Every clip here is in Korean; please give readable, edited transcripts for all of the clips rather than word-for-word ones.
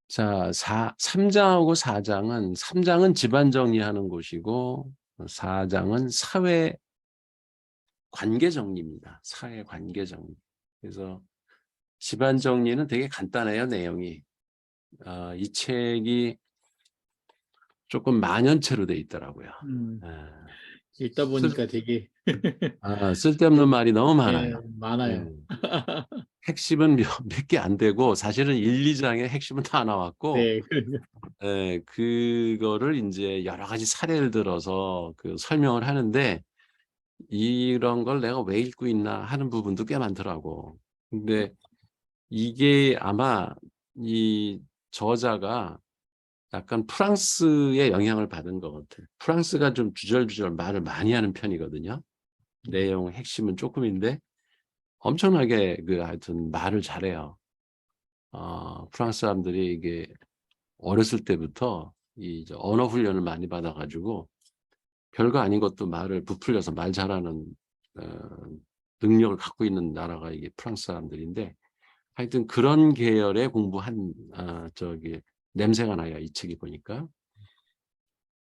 자, 3장하고 4장은 3장은 집안 정리하는 곳이고 4장은 사회 관계 정리입니다. 사회 관계 정리. 그래서 집안 정리는 되게 간단해요, 내용이. 이 책이 조금 만연체로 돼 있더라고요. 음, 아, 읽다 쓸, 보니까 되게 쓸데없는 좀, 말이 너무 예, 많아요. 많아요. 음, 핵심은 몇 개 안 되고 사실은 1, 2장의 핵심은 다 나왔고 네, 그러니까. 그거를 이제 여러 가지 사례를 들어서 그 설명을 하는데 이런 걸 내가 왜 읽고 있나 하는 부분도 꽤 많더라고. 근데 이게 아마 이 저자가 약간 프랑스의 영향을 받은 것 같아요. 프랑스가 좀 주절주절 말을 많이 하는 편이거든요. 내용 핵심은 조금인데 엄청나게 그 하여튼 말을 잘해요. 프랑스 사람들이 이게 어렸을 때부터 이 언어 훈련을 많이 받아가지고 별거 아닌 것도 말을 부풀려서 말 잘하는 어, 능력을 갖고 있는 나라가 이게 프랑스 사람들인데 하여튼 그런 계열의 공부한 냄새가 나요. 이 책이 보니까.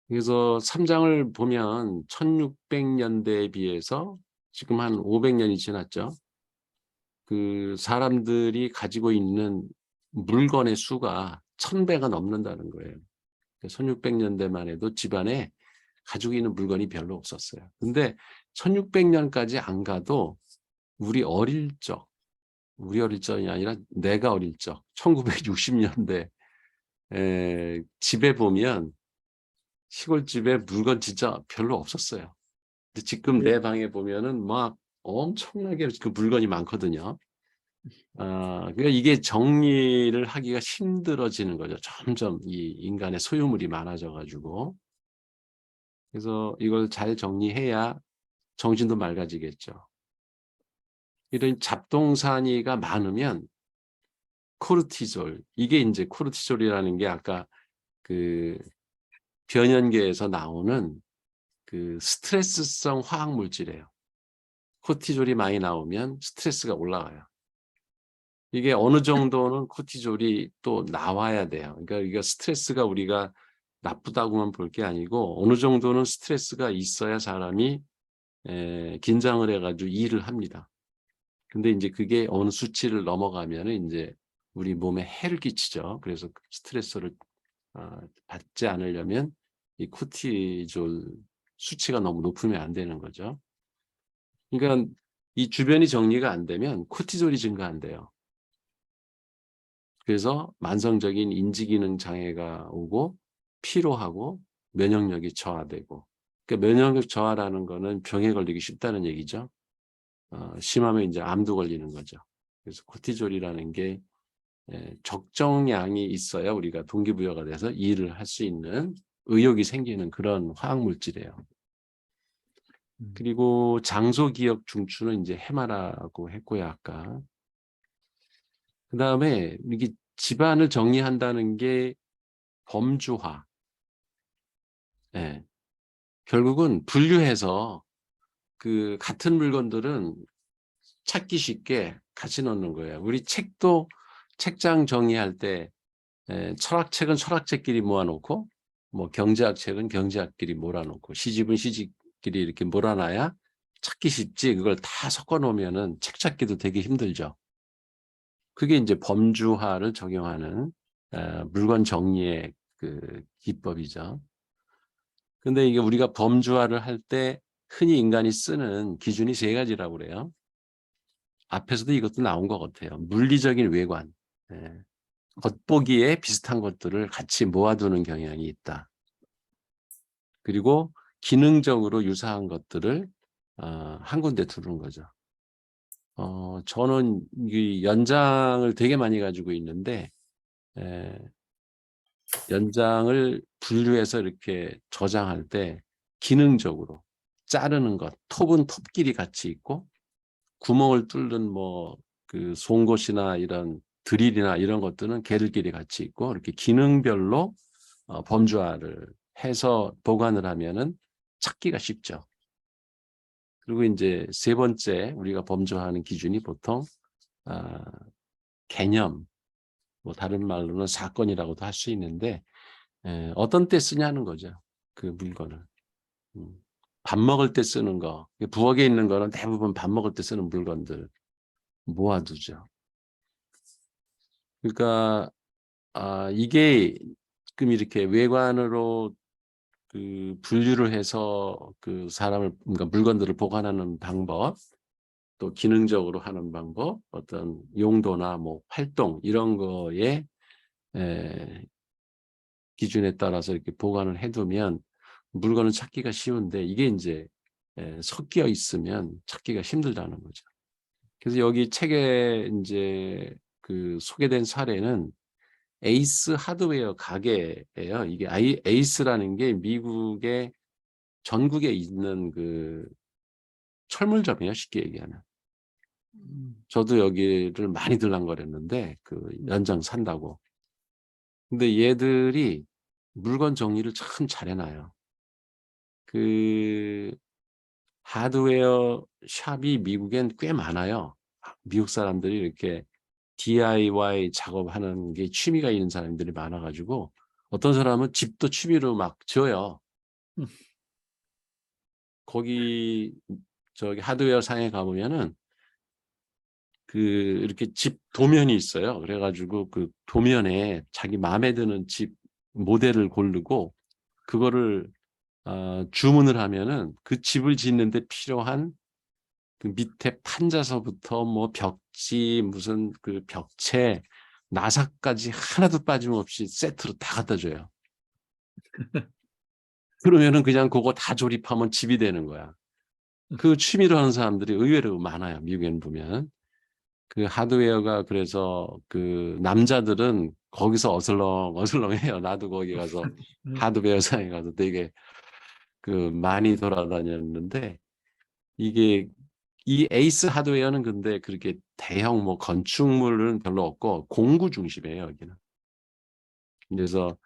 그래서 3장을 보면 1600년대에 비해서 지금 한 500년이 지났죠. 그 사람들이 가지고 있는 물건의 수가 1000배가 넘는다는 거예요. 1600년대만 해도 집안에 가지고 있는 물건이 별로 없었어요. 근데 1600년까지 안 가도 우리 어릴 적이 아니라 내가 어릴 적 1960년대 집에 보면 시골집에 물건 진짜 별로 없었어요. 근데 지금 내 방에 보면은 막 엄청나게 그 물건이 많거든요. 그러니까 이게 정리를 하기가 힘들어지는 거죠. 점점 이 인간의 소유물이 많아져 가지고. 그래서 이걸 잘 정리해야 정신도 맑아지겠죠. 이런 잡동사니가 많으면 코르티졸, 이게 이제 코르티졸이라는 게 아까 그 변연계에서 나오는 그 스트레스성 화학 물질이에요. 코르티졸이 많이 나오면 스트레스가 올라가요. 이게 어느 정도는 코르티졸이 또 나와야 돼요. 그러니까 이게 스트레스가 우리가 나쁘다고만 볼 게 아니고 어느 정도는 스트레스가 있어야 사람이 긴장을 해가지고 일을 합니다. 근데 이제 그게 어느 수치를 넘어가면은 이제 우리 몸에 해를 끼치죠. 그래서 스트레스를 받지 않으려면 이 코르티졸 수치가 너무 높으면 안 되는 거죠. 그러니까 이 주변이 정리가 안 되면 코르티졸이 증가한대요. 그래서 만성적인 인지기능 장애가 오고 피로하고 면역력이 저하되고, 그러니까 면역력 저하라는 거는 병에 걸리기 쉽다는 얘기죠. 심하면 이제 암도 걸리는 거죠. 그래서 코르티졸이라는 게 적정량이 있어야 우리가 동기부여가 돼서 일을 할 수 있는 의욕이 생기는 그런 화학물질이에요. 그리고 장소기억 중추는 이제 해마라고 했고요, 아까. 그 다음에 이게 집안을 정리한다는 게 범주화. 예. 결국은 분류해서 그 같은 물건들은 찾기 쉽게 같이 넣는 거예요. 우리 책도 책장 정리할 때 철학책은 철학책끼리 모아놓고 뭐 경제학 책은 경제학끼리 몰아놓고 시집은 시집끼리 이렇게 몰아놔야 찾기 쉽지, 그걸 다 섞어 놓으면은 책 찾기도 되게 힘들죠. 그게 이제 범주화를 적용하는 물건 정리의 그 기법이죠. 근데 이게 우리가 범주화를 할 때 흔히 인간이 쓰는 기준이 세 가지라고 그래요. 앞에서도 이것도 나온 것 같아요. 물리적인 외관, 겉보기에 비슷한 것들을 같이 모아두는 경향이 있다. 그리고 기능적으로 유사한 것들을 한 군데 두는 거죠. 저는 이 연장을 되게 많이 가지고 있는데 연장을 분류해서 이렇게 저장할 때 기능적으로 자르는 것, 톱은 톱끼리 같이 있고 구멍을 뚫는 뭐 그 송곳이나 이런 드릴이나 이런 것들은 걔들끼리 같이 있고 이렇게 기능별로 범주화를 해서 보관을 하면은 찾기가 쉽죠. 그리고 이제 세 번째 우리가 범주화하는 기준이 보통 개념, 뭐 다른 말로는 사건이라고도 할 수 있는데 어떤 때 쓰냐는 거죠. 그 물건을. 밥 먹을 때 쓰는 거. 부엌에 있는 거는 대부분 밥 먹을 때 쓰는 물건들 모아두죠. 그러니까 이게 지금 이렇게 외관으로 그 분류를 해서 그 사람을, 그러니까 물건들을 보관하는 방법, 또 기능적으로 하는 방법, 어떤 용도나 뭐 활동 이런 거에 기준에 따라서 이렇게 보관을 해두면 물건을 찾기가 쉬운데, 이게 이제 섞여 있으면 찾기가 힘들다는 거죠. 그래서 여기 책에 이제 그 소개된 사례는 에이스 하드웨어 가게예요. 이게 에이스라는 게 미국의 전국에 있는 그 철물점이에요, 쉽게 얘기하면. 저도 여기를 많이 들락거렸는데 그 연장 산다고. 근데 얘들이 물건 정리를 참 잘해놔요. 그 하드웨어 샵이 미국엔 꽤 많아요. 미국 사람들이 이렇게 DIY 작업하는 게 취미가 있는 사람들이 많아가지고 어떤 사람은 집도 취미로 막 지어요. 거기 저기 하드웨어 상에 가보면은 그 이렇게 집 도면이 있어요. 그래가지고 그 도면에 자기 마음에 드는 집 모델을 고르고 그거를 주문을 하면은 그 집을 짓는데 필요한 그 밑에 판자서부터 뭐 벽지 무슨 그 벽체 나사까지 하나도 빠짐없이 세트로 다 갖다 줘요. 그러면은 그냥 그거 다 조립하면 집이 되는 거야. 그 취미로 하는 사람들이 의외로 많아요. 미국에는 보면. 그 하드웨어가, 그래서 그 남자들은 거기서 어슬렁어슬렁해요. 나도 거기 가서 하드웨어상에 가서 되게 그 많이 돌아다녔는데, 이게 이 에이스 하드웨어는 근데 그렇게 대형 뭐 건축물은 별로 없고 공구 중심이에요, 여기는. 그래서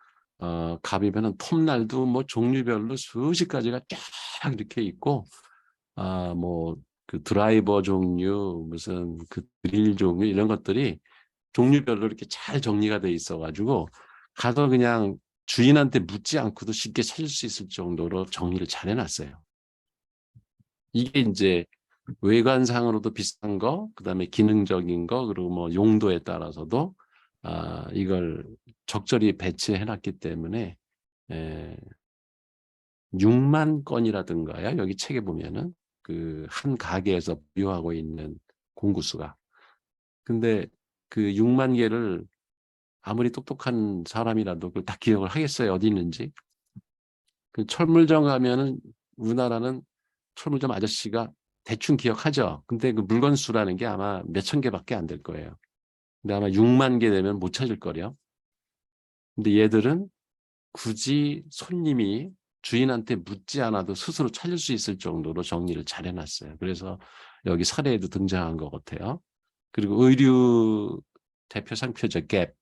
가보면은 톱날도 뭐 종류별로 수십 가지가 쫙 이렇게 있고, 뭐 그 드라이버 종류, 무슨 그 드릴 종류 이런 것들이 종류별로 이렇게 잘 정리가 돼 있어가지고 가서 그냥 주인한테 묻지 않고도 쉽게 찾을 수 있을 정도로 정리를 잘 해놨어요. 이게 이제 외관상으로도 비싼 거, 그다음에 기능적인 거, 그리고 뭐 용도에 따라서도 이걸 적절히 배치해놨기 때문에 6만 건이라든가요. 여기 책에 보면은 그 한 가게에서 보유하고 있는 공구수가. 근데 그 6만 개를 아무리 똑똑한 사람이라도 그걸 다 기억을 하겠어요, 어디 있는지. 그 철물점 가면은 우리나라는 철물점 아저씨가 대충 기억하죠. 근데 그 물건 수라는 게 아마 몇천 개밖에 안 될 거예요. 근데 아마 6만 개 되면 못 찾을 거래요. 근데 얘들은 굳이 손님이 주인한테 묻지 않아도 스스로 찾을 수 있을 정도로 정리를 잘 해놨어요. 그래서 여기 사례에도 등장한 것 같아요. 그리고 의류 대표 상표죠, 갭.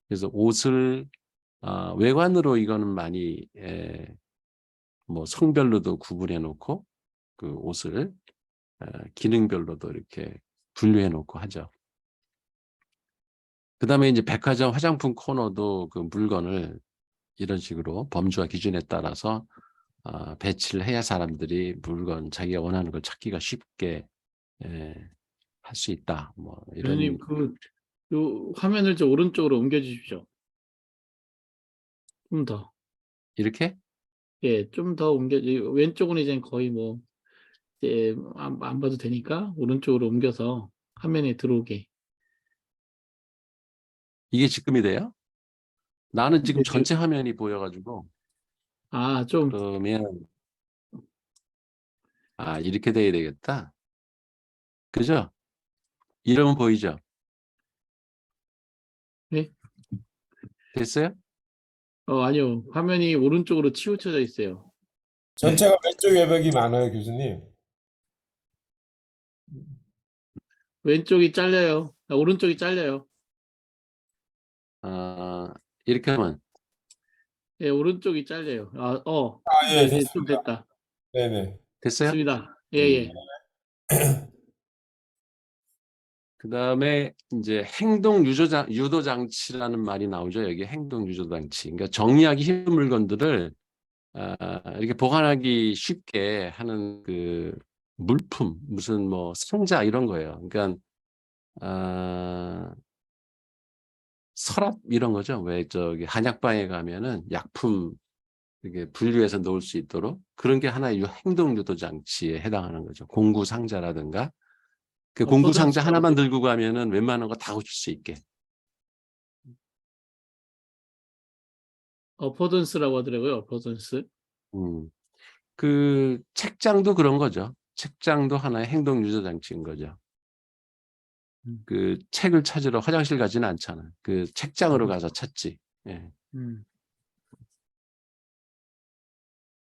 그래서 옷을 외관으로 이거는 많이 뭐 성별로도 구분해 놓고 그 옷을 기능별로도 이렇게 분류해 놓고 하죠. 그다음에 이제 백화점 화장품 코너도 그 물건을 이런 식으로 범주와 기준에 따라서 배치를 해야 사람들이 물건 자기가 원하는 걸 찾기가 쉽게 할 수 있다. 뭐 교수님, 이런. 요 화면을 좀 오른쪽으로 옮겨 주십시오. 좀 더. 이렇게 예, 좀 더 왼쪽은 이제 거의 뭐, 이제 안 봐도 되니까, 오른쪽으로 옮겨서 화면에 들어오게. 이게 지금이 돼요? 나는 지금 네, 전체 화면이 보여가지고. 좀, 그러면 이렇게 돼야 되겠다. 그죠? 이러면 보이죠? 네? 됐어요? 아니요. 화면이 오른쪽으로 치우쳐져 있어요. 전체가 왼쪽 외벽이 많아요, 교수님. 왼쪽이 잘려요. 오른쪽이 잘려요. 이렇게 하면 예, 오른쪽이 잘려요. 예, 네, 좀 됐습니다. 됐다. 네네. 됐어요? 됐습니다. 예, 음. 예. 그다음에 이제 행동 유도 장치라는 말이 나오죠. 여기 행동 유도 장치. 그러니까 정리하기 힘든 물건들을 이렇게 보관하기 쉽게 하는 그 물품, 무슨 뭐 상자 이런 거예요. 그러니까 서랍 이런 거죠. 왜 저기 한약방에 가면은 약품 이렇게 분류해서 놓을 수 있도록 그런 게 하나의 행동 유도 장치에 해당하는 거죠. 공구 상자라든가 그 공구 상자 어퍼던스라고 하나만 들고 가면은 웬만한 거 다 고칠 수 있게. 어퍼던스라고 하더라고요. 어퍼던스. 그 책장도 그런 거죠. 책장도 하나의 행동 유도 장치인 거죠. 음. 그 책을 찾으러 화장실 가지는 않잖아. 그 책장으로 가서 찾지. 예. 음.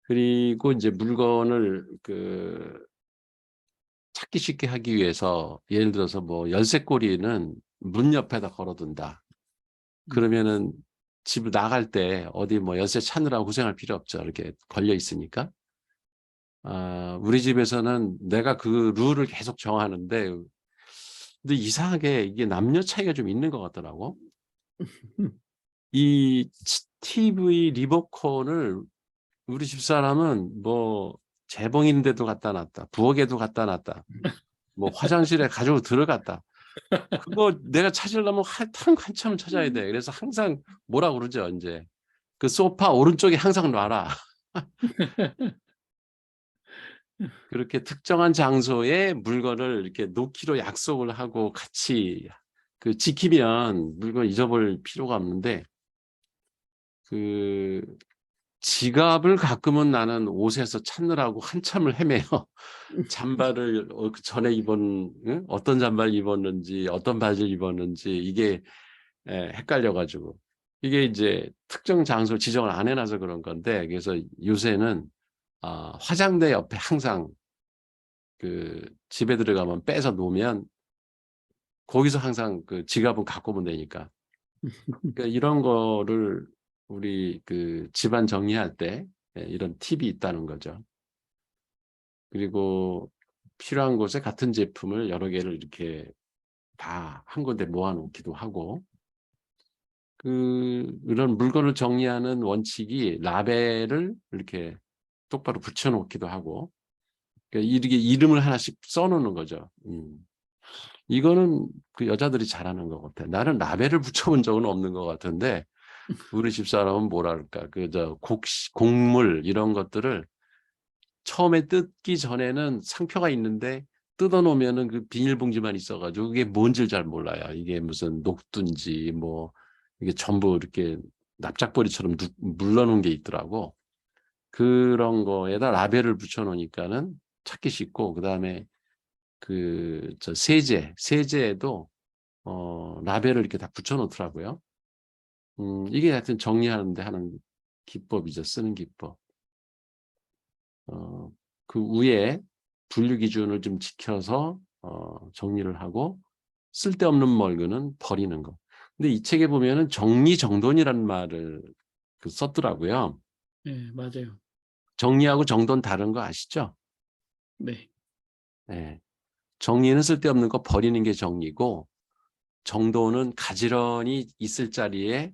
그리고 이제 물건을 그 찾기 쉽게 하기 위해서 예를 들어서 뭐 열쇠고리는 문 옆에다 걸어둔다. 그러면은 집을 나갈 때 어디 뭐 열쇠 찾느라고 고생할 필요 없죠. 이렇게 걸려 있으니까. 우리 집에서는 내가 그 룰을 계속 정하는데 근데 이상하게 이게 남녀 차이가 좀 있는 것 같더라고. 이 TV 리모컨을 우리 집사람은 뭐 재봉인데도 갖다 놨다. 부엌에도 갖다 놨다. 뭐 화장실에 가지고 들어갔다. 그거 내가 찾으려면 한참을 찾아야 돼. 그래서 항상 뭐라 그러죠, 이제. 그 소파 오른쪽에 항상 놔라. 그렇게 특정한 장소에 물건을 이렇게 놓기로 약속을 하고 같이 그 지키면 물건 잊어버릴 필요가 없는데 그 지갑을 가끔은 나는 옷에서 찾느라고 한참을 헤매요. 잠바를 그 전에 어떤 잠바를 입었는지 어떤 바지를 입었는지 이게 헷갈려가지고 이게 이제 특정 장소 지정을 안 해놔서 그런 건데 그래서 요새는 화장대 옆에 항상 그 집에 들어가면 빼서 놓으면 거기서 항상 그 지갑은 갖고 오면 되니까 그러니까 이런 거를 우리 그 집안 정리할 때 이런 팁이 있다는 거죠. 그리고 필요한 곳에 같은 제품을 여러 개를 이렇게 다 한 군데 모아놓기도 하고 이런 물건을 정리하는 원칙이 라벨을 이렇게 똑바로 붙여놓기도 하고 그러니까 이렇게 이름을 하나씩 써놓는 거죠. 이거는 그 여자들이 잘하는 것 같아. 나는 라벨을 붙여본 적은 없는 것 같은데 우리 집사람은 뭐랄까 곡물 이런 것들을 처음에 뜯기 전에는 상표가 있는데 뜯어놓으면은 그 비닐봉지만 있어가지고 그게 뭔지를 잘 몰라요. 이게 무슨 녹두인지 뭐 이게 전부 이렇게 납작벌이처럼 물러놓은 게 있더라고. 그런 거에다 라벨을 붙여놓으니까는 찾기 쉽고 그다음에 세제에도 라벨을 이렇게 다 붙여놓더라고요. 이게 하여튼 정리하는데 하는 기법이죠. 쓰는 기법. 그 위에 분류 기준을 좀 지켜서 정리를 하고 쓸데없는 물건은 버리는 거. 근데 이 책에 보면은 정리정돈이라는 말을 썼더라고요. 네, 맞아요. 정리하고 정돈 다른 거 아시죠? 네. 네. 정리는 쓸데없는 거 버리는 게 정리고 정돈은 가지런히 있을 자리에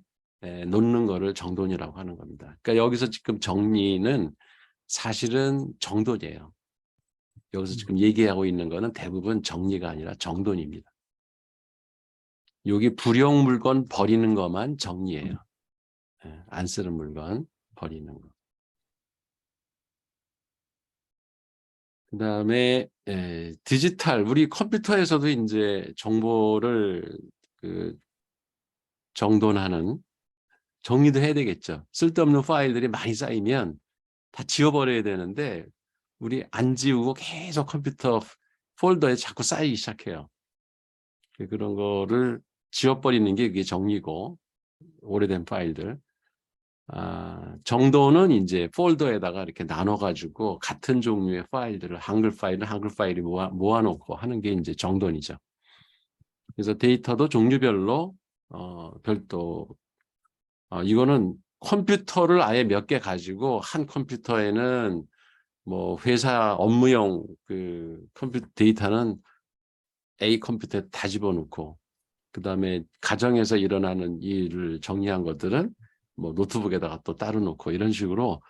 놓는 거를 정돈이라고 하는 겁니다. 그러니까 여기서 지금 정리는 사실은 정돈이에요. 여기서 지금 얘기하고 있는 거는 대부분 정리가 아니라 정돈입니다. 여기 불용 물건 버리는 것만 정리예요. 안 쓰는 물건 버리는 거. 그 다음에 디지털, 우리 컴퓨터에서도 이제 정보를 정돈하는 정리도 해야 되겠죠. 쓸데없는 파일들이 많이 쌓이면 다 지워버려야 되는데 우리 안 지우고 계속 컴퓨터 폴더에 자꾸 쌓이기 시작해요. 그런 거를 지워버리는 게 그게 정리고 오래된 파일들. 정도는 이제 폴더에다가 이렇게 나눠가지고 같은 종류의 파일들을 한글 파일을 모아놓고 하는 게 이제 정돈이죠. 그래서 데이터도 종류별로 별도 이거는 컴퓨터를 아예 몇 개 가지고 한 컴퓨터에는 뭐 회사 업무용 그 컴퓨터 데이터는 A 컴퓨터에 다 집어넣고 그다음에 가정에서 일어나는 일을 정리한 것들은 뭐 노트북에다가 또 따로 놓고 이런 식으로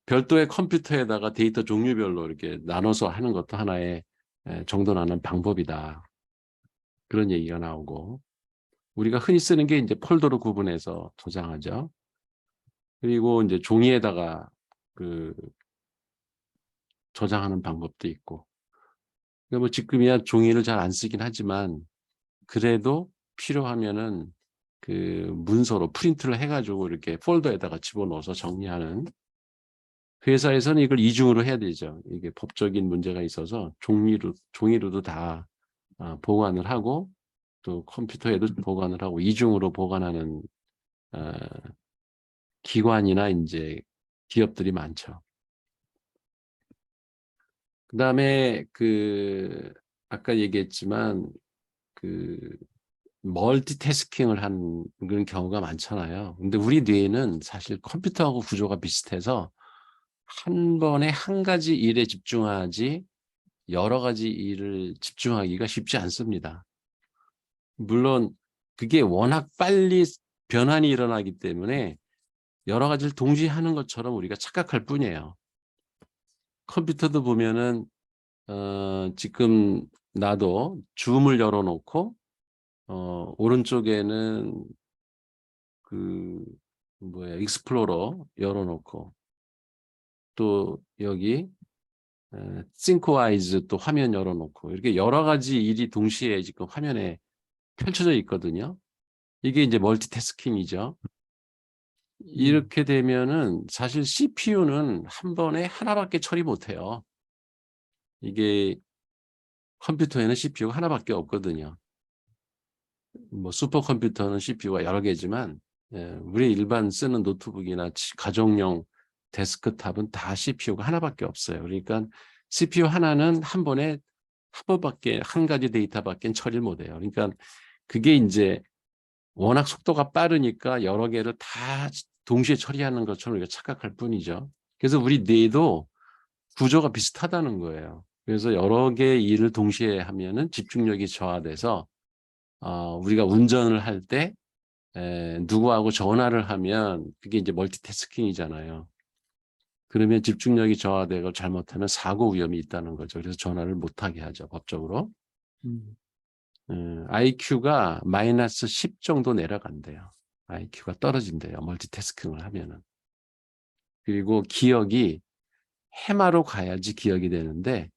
별도의 컴퓨터에다가 데이터 종류별로 이렇게 나눠서 하는 것도 하나의 정돈하는 방법이다. 그런 얘기가 나오고 우리가 흔히 쓰는 게 이제 폴더로 구분해서 저장하죠. 그리고 이제 종이에다가 그 저장하는 방법도 있고. 그러니까 뭐 지금이야 종이를 잘 안 쓰긴 하지만 그래도 필요하면은 그 문서로 프린트를 해가지고 이렇게 폴더에다가 집어넣어서 정리하는 회사에서는 이걸 이중으로 해야 되죠. 이게 법적인 문제가 있어서 종이로도 다 보관을 하고 또 컴퓨터에도 보관을 하고 이중으로 보관하는 기관이나 이제 기업들이 많죠. 그다음에 그 아까 얘기했지만 그 멀티태스킹을 하는 그런 경우가 많잖아요. 근데 우리 뇌는 사실 컴퓨터하고 구조가 비슷해서 한 번에 한 가지 일에 집중하지 여러 가지 일을 집중하기가 쉽지 않습니다. 물론 그게 워낙 빨리 변환이 일어나기 때문에 여러 가지를 동시에 하는 것처럼 우리가 착각할 뿐이에요. 컴퓨터도 보면은 지금 나도 줌을 열어놓고 오른쪽에는 그 익스플로러 열어놓고 또 여기 싱크와이즈 또 화면 열어놓고 이렇게 여러 가지 일이 동시에 지금 화면에 펼쳐져 있거든요. 이게 이제 멀티태스킹이죠. 이렇게 되면은 사실 CPU는 한 번에 하나밖에 처리 못해요. 이게 컴퓨터에는 CPU가 하나밖에 없거든요. 뭐 슈퍼컴퓨터는 CPU가 여러 개지만 우리 일반 쓰는 노트북이나 가정용 데스크탑은 다 CPU가 하나밖에 없어요. 그러니까 CPU 하나는 한 번에 한 가지 데이터밖에 처리를 못해요. 그러니까 그게 이제 워낙 속도가 빠르니까 여러 개를 다 동시에 처리하는 것처럼 우리가 착각할 뿐이죠. 그래서 우리 뇌도 구조가 비슷하다는 거예요. 그래서 여러 개의 일을 동시에 하면은 집중력이 저하돼서 우리가 운전을 할 때 누구하고 전화를 하면 그게 이제 멀티태스킹이잖아요. 그러면 집중력이 저하되고 잘못하면 사고 위험이 있다는 거죠. 그래서 전화를 못하게 하죠, 법적으로. IQ가 마이너스 10 정도 내려간대요. IQ가 떨어진대요. 멀티태스킹을 하면은. 그리고 기억이 해마로 가야지 기억이 되는데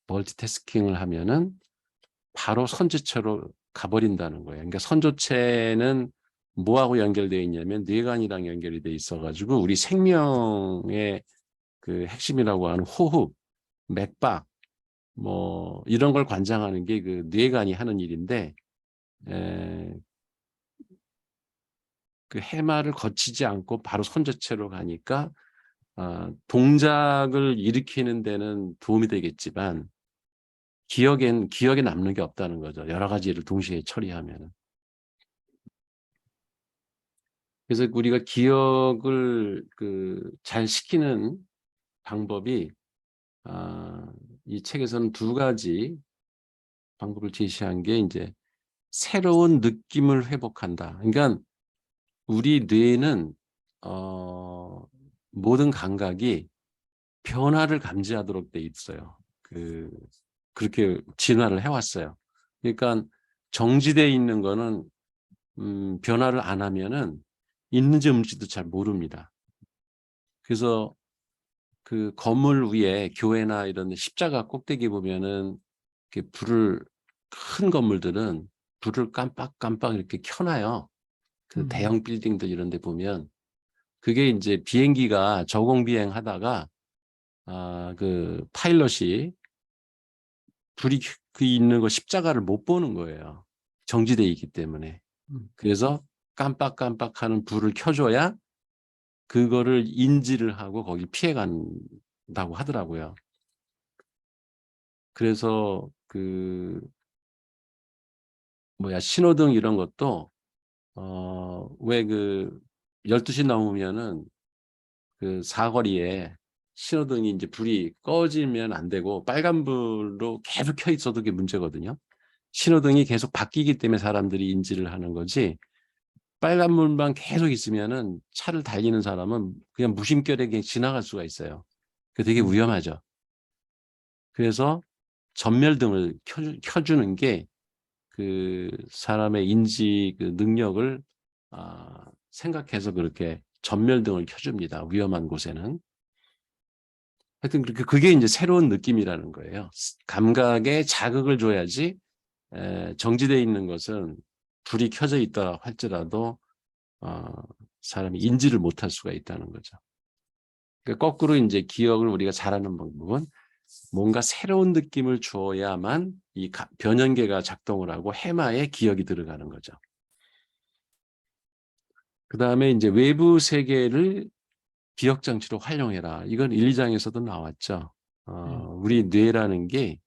멀티태스킹을 하면은 바로 선조체로 가버린다는 거예요. 그러니까 선조체는 뭐하고 연결되어 있냐면 뇌관이랑 연결이 돼 있어가지고 우리 생명의 그 핵심이라고 하는 호흡, 맥박, 뭐 이런 걸 관장하는 게 그 뇌관이 하는 일인데 그 해마를 거치지 않고 바로 선조체로 가니까 동작을 일으키는 데는 도움이 되겠지만 기억에 남는 게 없다는 거죠. 여러 가지를 동시에 처리하면은. 그래서 우리가 기억을 잘 시키는 방법이 이 책에서는 두 가지 방법을 제시한 게 이제 새로운 느낌을 회복한다. 그러니까 우리 뇌는 모든 감각이 변화를 감지하도록 돼 있어요. 그렇게 진화를 해왔어요. 그러니까 정지되어 있는 거는 변화를 안 하면은 있는지 없는지도 잘 모릅니다. 그래서 그 건물 위에 교회나 이런 십자가 꼭대기 보면은 이렇게 큰 건물들은 불을 깜빡깜빡 이렇게 켜놔요. 그 대형 빌딩들 이런 데 보면 그게 이제 비행기가 저공 비행하다가 그 파일럿이 불이 있는 거 십자가를 못 보는 거예요. 정지되어 있기 때문에. 그래서 깜빡깜빡하는 불을 켜줘야 그거를 인지를 하고 거기 피해 간다고 하더라고요. 그래서 신호등 이런 것도 왜 12시 넘으면은 그 사거리에 신호등이 이제 불이 꺼지면 안 되고 빨간불로 계속 켜 있어도 그게 문제거든요. 신호등이 계속 바뀌기 때문에 사람들이 인지를 하는 거지, 빨간불만 계속 있으면은 차를 달리는 사람은 그냥 무심결에 그냥 지나갈 수가 있어요. 그 되게 위험하죠. 그래서 전멸등을 켜주는 게 그 사람의 인지 그 능력을 생각해서 그렇게 전멸등을 켜줍니다. 위험한 곳에는. 하여튼 그게 이제 새로운 느낌이라는 거예요. 감각에 자극을 줘야지 정지되어 있는 것은 불이 켜져 있다 할지라도 사람이 인지를 못할 수가 있다는 거죠. 그러니까 거꾸로 이제 기억을 우리가 잘하는 방법은 뭔가 새로운 느낌을 주어야만 이 변연계가 작동을 하고 해마에 기억이 들어가는 거죠. 그 다음에 이제 외부 세계를 기억 장치로 활용해라. 이건 1, 2장에서도 나왔죠. 우리 뇌라는 게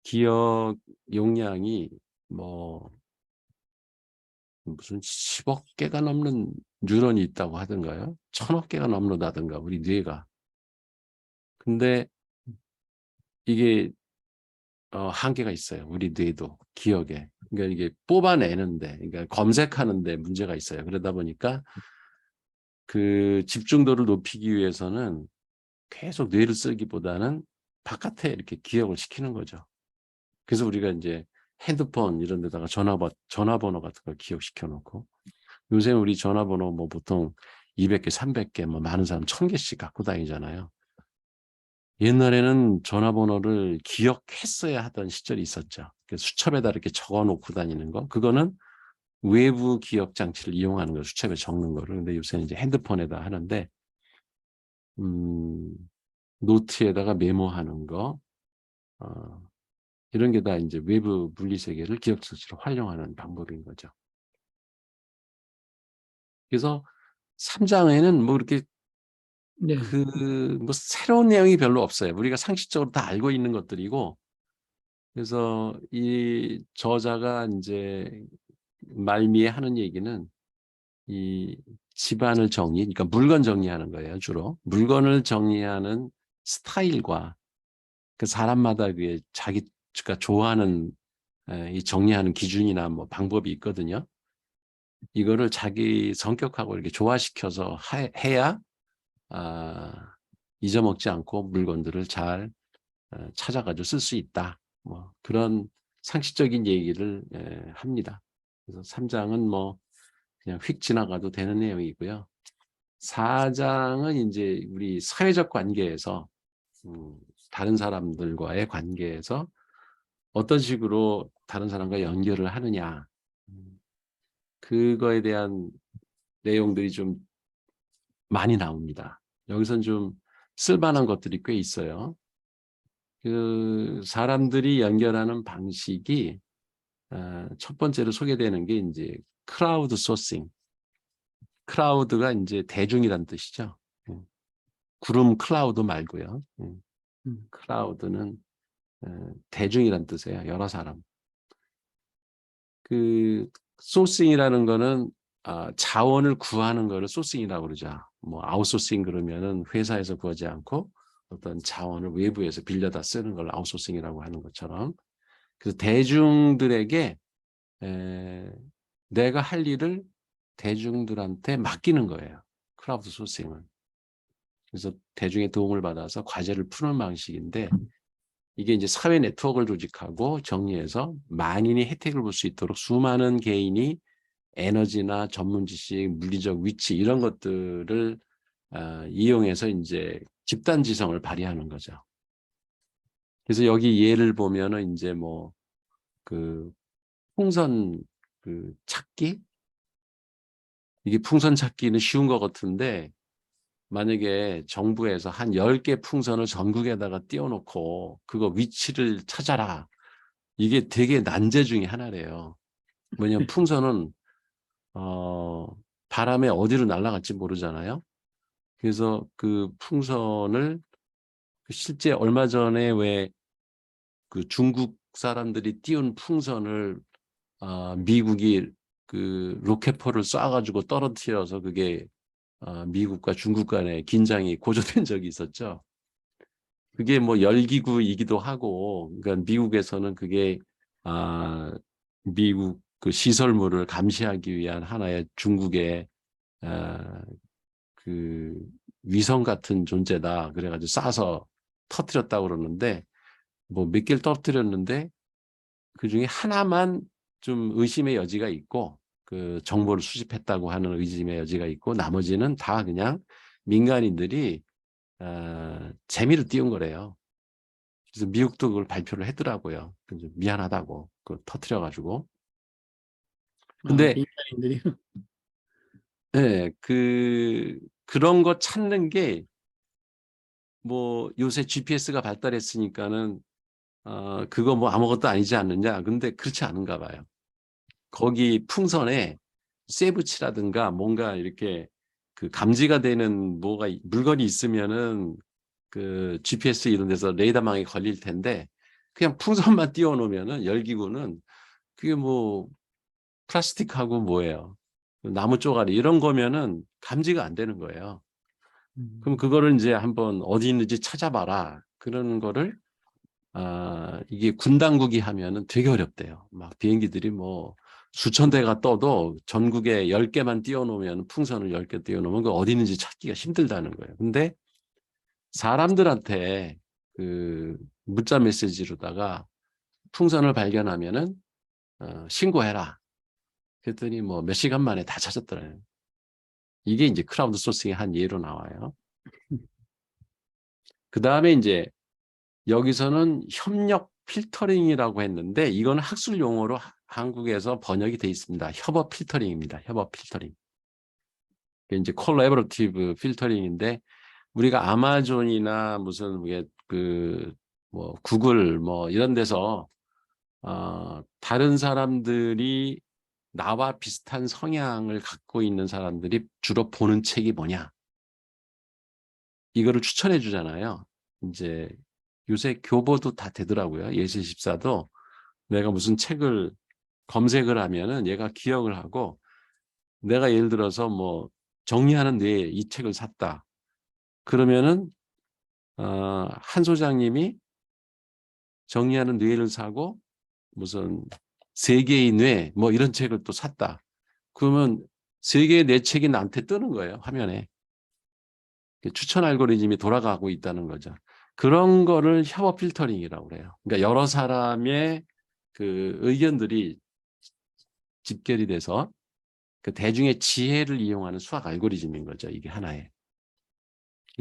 기억 용량이 뭐 무슨 10억 개가 넘는 뉴런이 있다고 하던가요? 1000억 개가 넘는다던가 우리 뇌가. 근데 이게 한계가 있어요. 우리 뇌도 기억에. 그러니까 이게 뽑아내는데, 그러니까 검색하는데 문제가 있어요. 그러다 보니까 그 집중도를 높이기 위해서는 계속 뇌를 쓰기보다는 바깥에 이렇게 기억을 시키는 거죠. 그래서 우리가 이제 핸드폰 이런 데다가 전화번호 같은 걸 기억시켜 놓고, 요새 우리 전화번호 뭐 보통 200개, 300개, 뭐 많은 사람 1000개씩 갖고 다니잖아요. 옛날에는 전화번호를 기억했어야 하던 시절이 있었죠. 수첩에다 이렇게 적어 놓고 다니는 거. 그거는 외부 기억 장치를 이용하는 거, 수첩에 적는 거를. 근데 요새는 이제 핸드폰에다 하는데, 노트에다가 메모하는 거, 이런 게 다 이제 외부 물리 세계를 기억 장치로 활용하는 방법인 거죠. 그래서 3장에는 뭐 이렇게 네. 뭐 새로운 내용이 별로 없어요. 우리가 상식적으로 다 알고 있는 것들이고, 그래서 이 저자가 이제 말미에 하는 얘기는 이 집안을 그러니까 물건 정리하는 거예요. 주로 물건을 정리하는 스타일과 그 사람마다 그 자기가 좋아하는 이 정리하는 기준이나 뭐 방법이 있거든요. 이거를 자기 성격하고 이렇게 조화시켜서 해야 잊어먹지 않고 물건들을 잘 찾아가지고 쓸 수 있다. 뭐 그런 상식적인 얘기를 합니다. 그래서 3장은 뭐 그냥 휙 지나가도 되는 내용이고요. 4장은 이제 우리 사회적 관계에서 다른 사람들과의 관계에서 어떤 식으로 다른 사람과 연결을 하느냐, 그거에 대한 내용들이 좀 많이 나옵니다. 여기선 좀 쓸만한 것들이 꽤 있어요. 그 사람들이 연결하는 방식이 첫 번째로 소개되는 게 이제 크라우드 소싱. 크라우드가 이제 대중이란 뜻이죠. 구름 클라우드 말고요. 크라우드는 대중이란 뜻이에요. 여러 사람. 그 소싱이라는 거는 자원을 구하는 거를 소싱이라고 그러죠. 뭐 아웃소싱 그러면은 회사에서 구하지 않고 어떤 자원을 외부에서 빌려다 쓰는 걸 아웃소싱이라고 하는 것처럼, 그래서 대중들에게 내가 할 일을 대중들한테 맡기는 거예요. 크라우드 소싱은. 그래서 대중의 도움을 받아서 과제를 푸는 방식인데, 이게 이제 사회 네트워크를 조직하고 정리해서 만인이 혜택을 볼 수 있도록 수많은 개인이 에너지나 전문 지식, 물리적 위치 이런 것들을 이용해서 이제 집단 지성을 발휘하는 거죠. 그래서 여기 예를 보면은 이제 뭐 그 풍선 그 찾기, 이게 풍선 찾기는 쉬운 것 같은데, 만약에 정부에서 한 10개 풍선을 전국에다가 띄워놓고 그거 위치를 찾아라, 이게 되게 난제 중에 하나래요. 뭐냐면 풍선은 바람에 어디로 날아갈지 모르잖아요. 그래서 그 풍선을 실제 얼마 전에 왜 그 중국 사람들이 띄운 풍선을 미국이 그 로켓포를 쏴가지고 떨어뜨려서 그게 미국과 중국 간의 긴장이 고조된 적이 있었죠. 그게 뭐 열기구이기도 하고, 그러니까 미국에서는 그게 미국 그 시설물을 감시하기 위한 하나의 중국의 그 위성 같은 존재다. 그래가지고 쏴서 터뜨렸다고 그러는데, 뭐 몇 개를 터뜨렸는데 그 중에 하나만 좀 의심의 여지가 있고, 그 정보를 수집했다고 하는 의심의 여지가 있고, 나머지는 다 그냥 민간인들이 재미를 띄운 거래요. 그래서 미국도 그걸 발표를 했더라고요. 그래서 미안하다고 그 터뜨려가지고. 근데 민간인들이. 네, 그런 거 찾는 게 뭐 요새 GPS가 발달했으니까는 그거 뭐 아무것도 아니지 않느냐. 근데 그렇지 않은가 봐요. 거기 풍선에 쇠붙이라든가 뭔가 이렇게 그 감지가 되는 뭐가 물건이 있으면은 그 GPS 이런 데서 레이더망에 걸릴 텐데, 그냥 풍선만 띄워놓으면은 열기구는 그게 뭐 플라스틱하고 뭐예요. 나무 쪼가리 이런 거면은 감지가 안 되는 거예요. 그럼 그거를 이제 한번 어디 있는지 찾아봐라. 그런 거를 이게 군 당국이 하면은 되게 어렵대요. 막 비행기들이 뭐 수천 대가 떠도 전국에 10개만 띄워놓으면, 풍선을 10개 띄워놓으면 그 어디 있는지 찾기가 힘들다는 거예요. 근데 사람들한테 그 문자 메시지로다가 풍선을 발견하면은 신고해라. 그랬더니 뭐 몇 시간 만에 다 찾았더래요. 이게 이제 크라우드 소싱의 한 예로 나와요. 그 다음에 이제 여기서는 협력 필터링이라고 했는데, 이거는 학술 용어로 한국에서 번역이 돼 있습니다. 협업 필터링입니다. 협업 필터링. 이제 콜라보레이티브 필터링인데, 우리가 아마존이나 무슨 뭐 구글 뭐 이런 데서 다른 사람들이 나와 비슷한 성향을 갖고 있는 사람들이 주로 보는 책이 뭐냐, 이거를 추천해 주잖아요. 이제 요새 교보도 다 되더라고요. 예시14도 내가 무슨 책을 검색을 하면은 얘가 기억을 하고, 내가 예를 들어서 뭐 정리하는 뇌에 이 책을 샀다. 그러면은 한 소장님이 정리하는 뇌를 사고 무슨 세계의 뇌 뭐 이런 책을 또 샀다. 그러면 세계의 뇌 책이 나한테 뜨는 거예요, 화면에. 추천 알고리즘이 돌아가고 있다는 거죠. 그런 거를 협업 필터링이라고 그래요. 그러니까 여러 사람의 그 의견들이 집결이 돼서 그 대중의 지혜를 이용하는 수학 알고리즘인 거죠. 이게 하나의.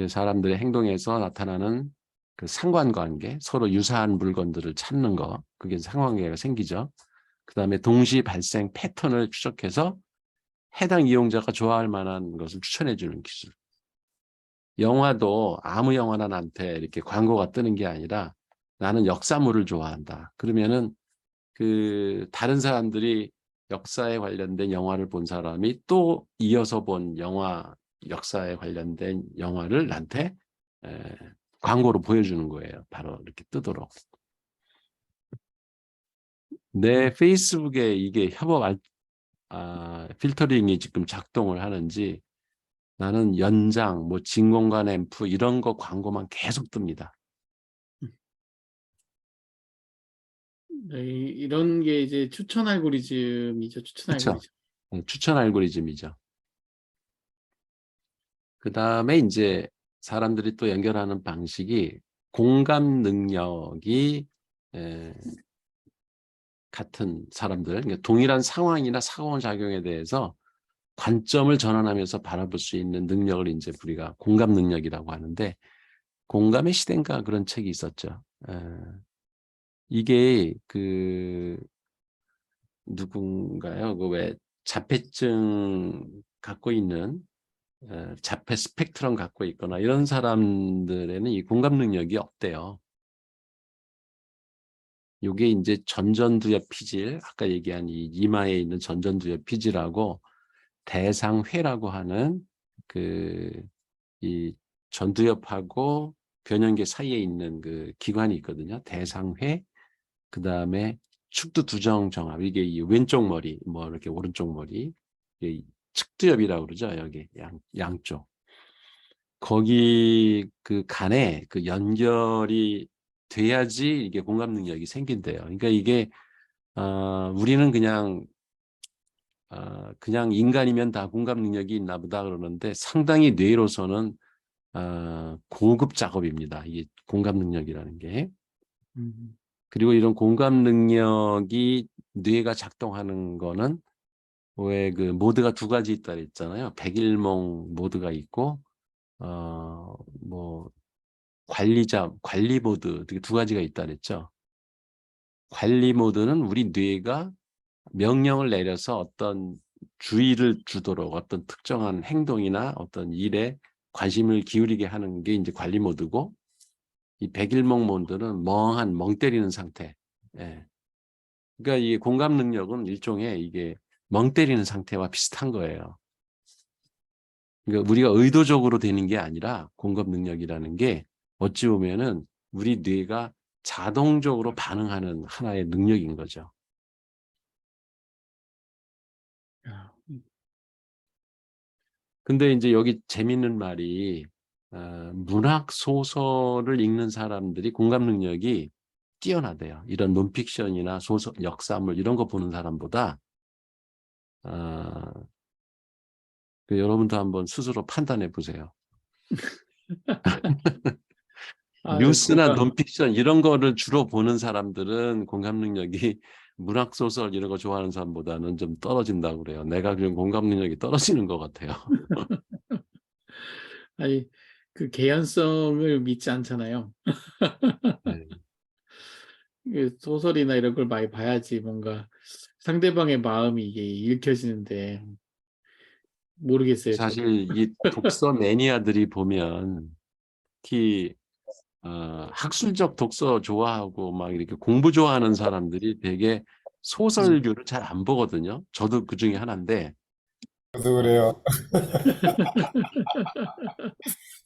사람들의 행동에서 나타나는 그 상관관계, 서로 유사한 물건들을 찾는 거, 그게 상관관계가 생기죠. 그 다음에 동시 발생 패턴을 추적해서 해당 이용자가 좋아할 만한 것을 추천해 주는 기술. 영화도 아무 영화나 나한테 이렇게 광고가 뜨는 게 아니라, 나는 역사물을 좋아한다. 그러면은 그 다른 사람들이 역사에 관련된 영화를 본 사람이 또 이어서 본 영화, 역사에 관련된 영화를 나한테 광고로 보여주는 거예요. 바로 이렇게 뜨도록. 내 페이스북에 이게 협업 필터링이 지금 작동을 하는지, 나는 연장, 뭐 진공관 앰프 이런 거 광고만 계속 뜹니다. 네, 이런 게 이제 추천 알고리즘이죠. 추천 그렇죠? 알고리즘. 추천 알고리즘이죠. 그 다음에 이제 사람들이 또 연결하는 방식이 공감 능력이 같은 사람들, 그러니까 동일한 상황이나 상호작용에 대해서 관점을 전환하면서 바라볼 수 있는 능력을 이제 우리가 공감 능력이라고 하는데, 공감의 시대인가 그런 책이 있었죠. 이게 그 누군가요? 그 왜 자폐증 갖고 있는, 자폐 스펙트럼 갖고 있거나 이런 사람들에는 이 공감 능력이 없대요. 이게 이제 전전두엽 피질, 아까 얘기한 이 이마에 있는 전전두엽 피질하고 대상회라고 하는 이 전두엽하고 변연계 사이에 있는 그 기관이 있거든요. 대상회, 그 다음에 측두두정정합, 이게 이 왼쪽 머리, 뭐 이렇게 오른쪽 머리, 측두엽이라고 그러죠. 여기 양쪽. 거기 그 간에 그 연결이 돼야지 이게 공감 능력이 생긴대요. 그러니까 이게 우리는 그냥 인간이면 다 공감 능력이 있나 보다 그러는데 상당히 뇌로서는 고급 작업입니다. 이게 공감 능력이라는 게. 음, 그리고 이런 공감 능력이 뇌가 작동하는 거는 왜 그 모드가 두 가지 있다 그랬잖아요. 백일몽 모드가 있고 뭐 관리 모드 두 가지가 있다 그랬죠. 관리 모드는 우리 뇌가 명령을 내려서 어떤 주의를 주도록 어떤 특정한 행동이나 어떤 일에 관심을 기울이게 하는 게 이제 관리 모드고, 이 백일몽 모드는 멍 때리는 상태. 예. 그러니까 이 공감 능력은 일종의 이게 멍 때리는 상태와 비슷한 거예요. 그러니까 우리가 의도적으로 되는 게 아니라 공감 능력이라는 게 어찌 보면은 우리 뇌가 자동적으로 반응하는 하나의 능력인 거죠. 야, 근데 이제 여기 재밌는 말이 문학 소설을 읽는 사람들이 공감 능력이 뛰어나대요. 이런 논픽션이나 소설, 역사물 이런 거 보는 사람보다 여러분도 한번 스스로 판단해 보세요. 뉴스나 공감. 논픽션 이런 거를 주로 보는 사람들은 공감 능력이 문학 소설 이런 거 좋아하는 사람보다는 좀 떨어진다고 그래요. 내가 그런 공감 능력이 떨어지는 것 같아요. 아니, 그 개연성을 믿지 않잖아요. 네. 소설이나 이런 걸 많이 봐야지 뭔가 상대방의 마음이 이게 읽혀지는데 모르겠어요, 저도. 사실 이 독서 매니아들이 보면 특히 학술적 독서 좋아하고 막 이렇게 공부 좋아하는 사람들이 되게 소설류를 잘 안 보거든요. 저도 그 중에 하나인데, 저도 그래요.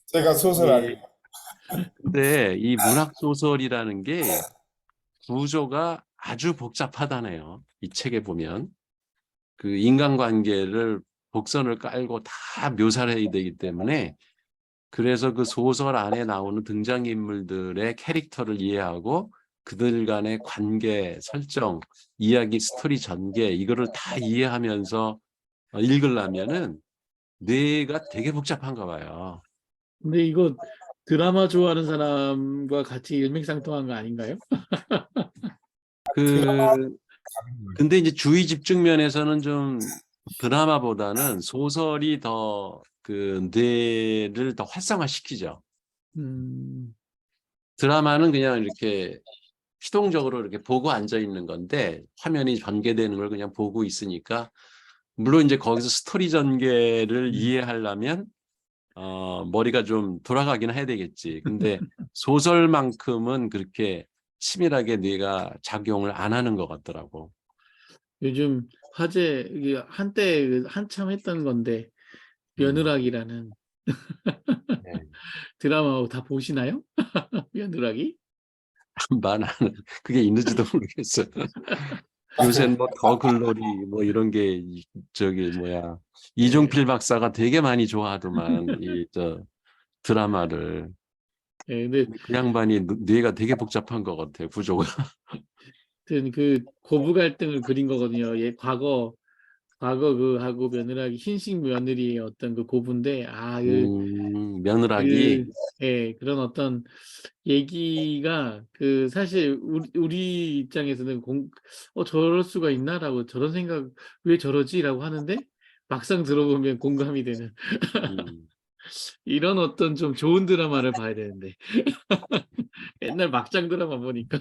제가 소설 이, 아닙니다. 근데 이 문학 소설이라는 게 구조가 아주 복잡하다네요. 이 책에 보면 그 인간관계를 복선을 깔고 다 묘사를 해야 되기 때문에, 그래서 그 소설 안에 나오는 등장인물들의 캐릭터를 이해하고 그들 간의 관계 설정, 이야기 스토리 전개 이거를 다 이해하면서 읽으려면은 뇌가 되게 복잡한가 봐요. 근데 이거 드라마 좋아하는 사람과 같이 일맥상통한 거 아닌가요? 드라마 그 근데 이제 주의 집중 면에서는 좀 드라마보다는 소설이 더 그 뇌를 더 활성화시키죠. 음, 드라마는 그냥 이렇게 피동적으로 이렇게 보고 앉아 있는 건데 화면이 전개되는 걸 그냥 보고 있으니까, 물론 이제 거기서 스토리 전개를 이해하려면 머리가 좀 돌아가긴 해야 되겠지. 근데 소설만큼은 그렇게 치밀하게 뇌가 작용을 안 하는 것 같더라고. 요즘 화제 이게 한때 한참 했던 건데 며느라기라는 네. 드라마 다 보시나요? 며느라기? 나는 그게 있는지도 모르겠어요. 요새는 뭐 더 글로리 뭐 이런 게 저기 뭐야 예, 이종필 박사가 되게 많이 좋아하더만 이 저 드라마를. 예, 근데 근데 그 양반이 뇌가 되게 복잡한 것 같아요, 구조가. 하여튼 그 고부 갈등을 그린 거거든요. 예, 과거 그 하고 며느라기 흰식 며느리의 어떤 그 고부인데 며느라기. 그, 예, 그런 어떤 얘기가 그 사실 우리 입장에서는 저럴 수가 있나라고 저런 생각 왜 저러지라고 하는데 막상 들어보면 공감이 되는 음, 이런 어떤 좀 좋은 드라마를 봐야 되는데 맨날 막장 드라마 보니까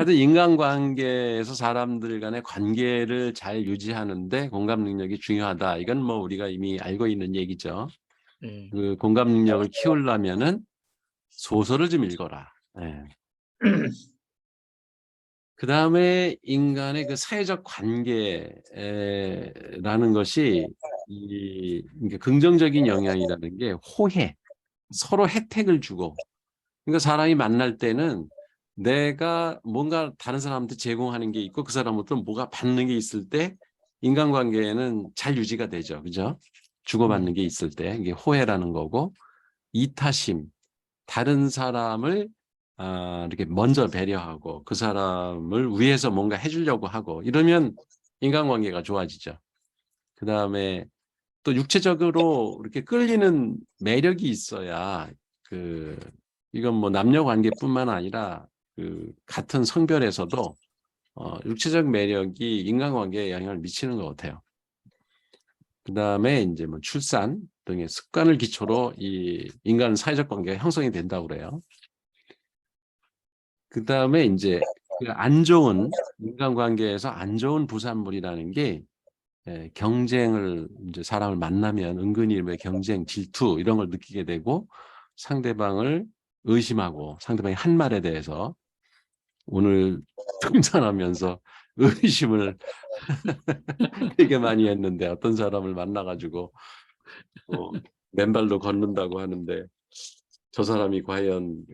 하여튼 인간관계에서 사람들 간의 관계를 잘 유지하는데 공감 능력이 중요하다. 이건 뭐 우리가 이미 알고 있는 얘기죠. 예. 그 공감 능력을 키우려면은 소설을 좀 읽어라. 예. 그 다음에 인간의 그 사회적 관계라는 것이 그러니까 긍정적인 영향이라는 게 호혜, 서로 혜택을 주고, 그러니까 사람이 만날 때는 내가 뭔가 다른 사람한테 제공하는 게 있고 그 사람부터 뭐가 받는 게 있을 때 인간관계에는 잘 유지가 되죠. 그죠? 주고받는 게 있을 때 이게 호혜라는 거고, 이타심, 다른 사람을 이렇게 먼저 배려하고 그 사람을 위해서 뭔가 해주려고 하고 이러면 인간관계가 좋아지죠. 그 다음에 또 육체적으로 이렇게 끌리는 매력이 있어야 이건 뭐 남녀 관계뿐만 아니라 같은 성별에서도 육체적 매력이 인간관계에 영향을 미치는 것 같아요. 그 다음에 이제 뭐 출산 등의 습관을 기초로 이 인간 사회적 관계가 형성이 된다고 그래요. 그 다음에 이제 안 좋은 인간관계에서 안 좋은 부산물이라는 게 경쟁을 이제 사람을 만나면 은근히 왜 경쟁, 질투 이런 걸 느끼게 되고 상대방을 의심하고 상대방의 한 말에 대해서 오늘 등산하면서 의심을 되게 많이 했는데 어떤 사람을 만나가지고 맨발로 걷는다고 하는데 저 사람이 과연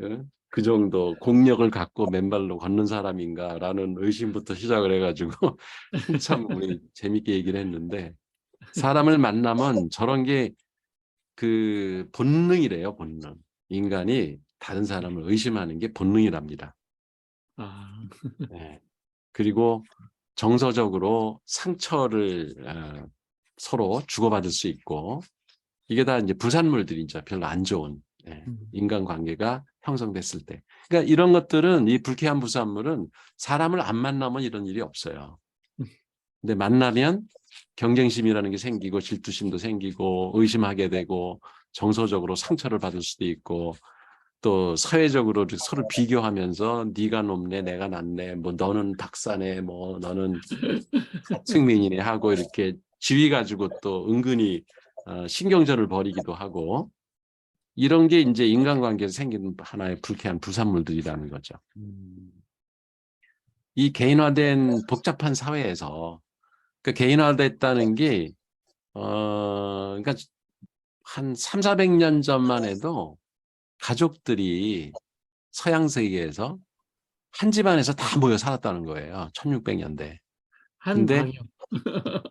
그 정도 공력을 갖고 맨발로 걷는 사람인가라는 의심부터 시작을 해가지고 한참 우리 재밌게 얘기를 했는데 사람을 만나면 저런 게 본능이래요, 본능. 인간이 다른 사람을 의심하는 게 본능이랍니다. 아, 네. 그리고 정서적으로 상처를 서로 주고받을 수 있고 이게 다 이제 부산물들이죠. 별로 안 좋은 인간관계가 형성됐을 때. 그러니까 이런 것들은 이 불쾌한 부산물은 사람을 안 만나면 이런 일이 없어요. 근데 만나면 경쟁심이라는 게 생기고 질투심도 생기고 의심하게 되고 정서적으로 상처를 받을 수도 있고 또 사회적으로 서로 비교하면서 네가 높네 내가 낮네 뭐 너는 박사네 뭐 너는 하층민이네 하고 이렇게 지위 가지고 또 은근히 신경전을 벌이기도 하고 이런 게 이제 인간관계에서 생기는 하나의 불쾌한 부산물들이라는 거죠. 이 개인화된 복잡한 사회에서 개인화됐다는 게 그러니까 한 3, 400년 전만 해도 가족들이 서양 세계에서 한 집안에서 다 모여 살았다는 거예요. 1600년대. 한 근데 방역,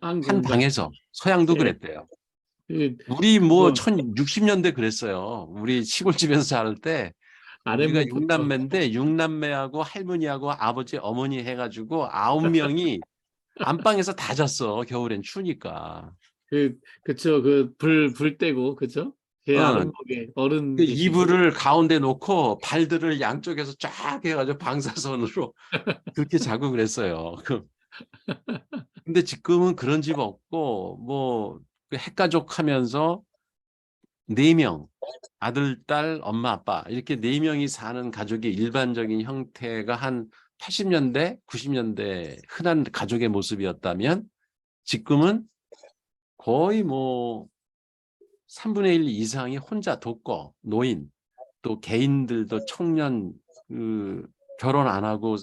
한 한 공간. 방에서 서양도 예. 그랬대요. 그, 우리 뭐 그거 1060년대 그랬어요. 우리 시골집에서 살 때 우리가 아랫목부터 6남매인데 6남매하고 할머니하고 아버지 어머니 해가지고 9명이 안방에서 다 잤어. 겨울엔 추우니까. 그쵸. 불 떼고, 그쵸? 제 어, 아랫목에 어른 그 계시고. 이불을 가운데 놓고 발들을 양쪽에서 쫙 해가지고 방사선으로 그렇게 자고 그랬어요. 근데 지금은 그런 집 없고 뭐그 핵가족 하면서 4명 아들, 딸, 엄마, 아빠 이렇게 4명이 사는 가족의 일반적인 형태가 한 80년대, 90년대 흔한 가족의 모습이었다면 지금은 거의 뭐 3분의 1 이상이 혼자 독거, 노인, 또 개인들도 청년, 결혼 안 하고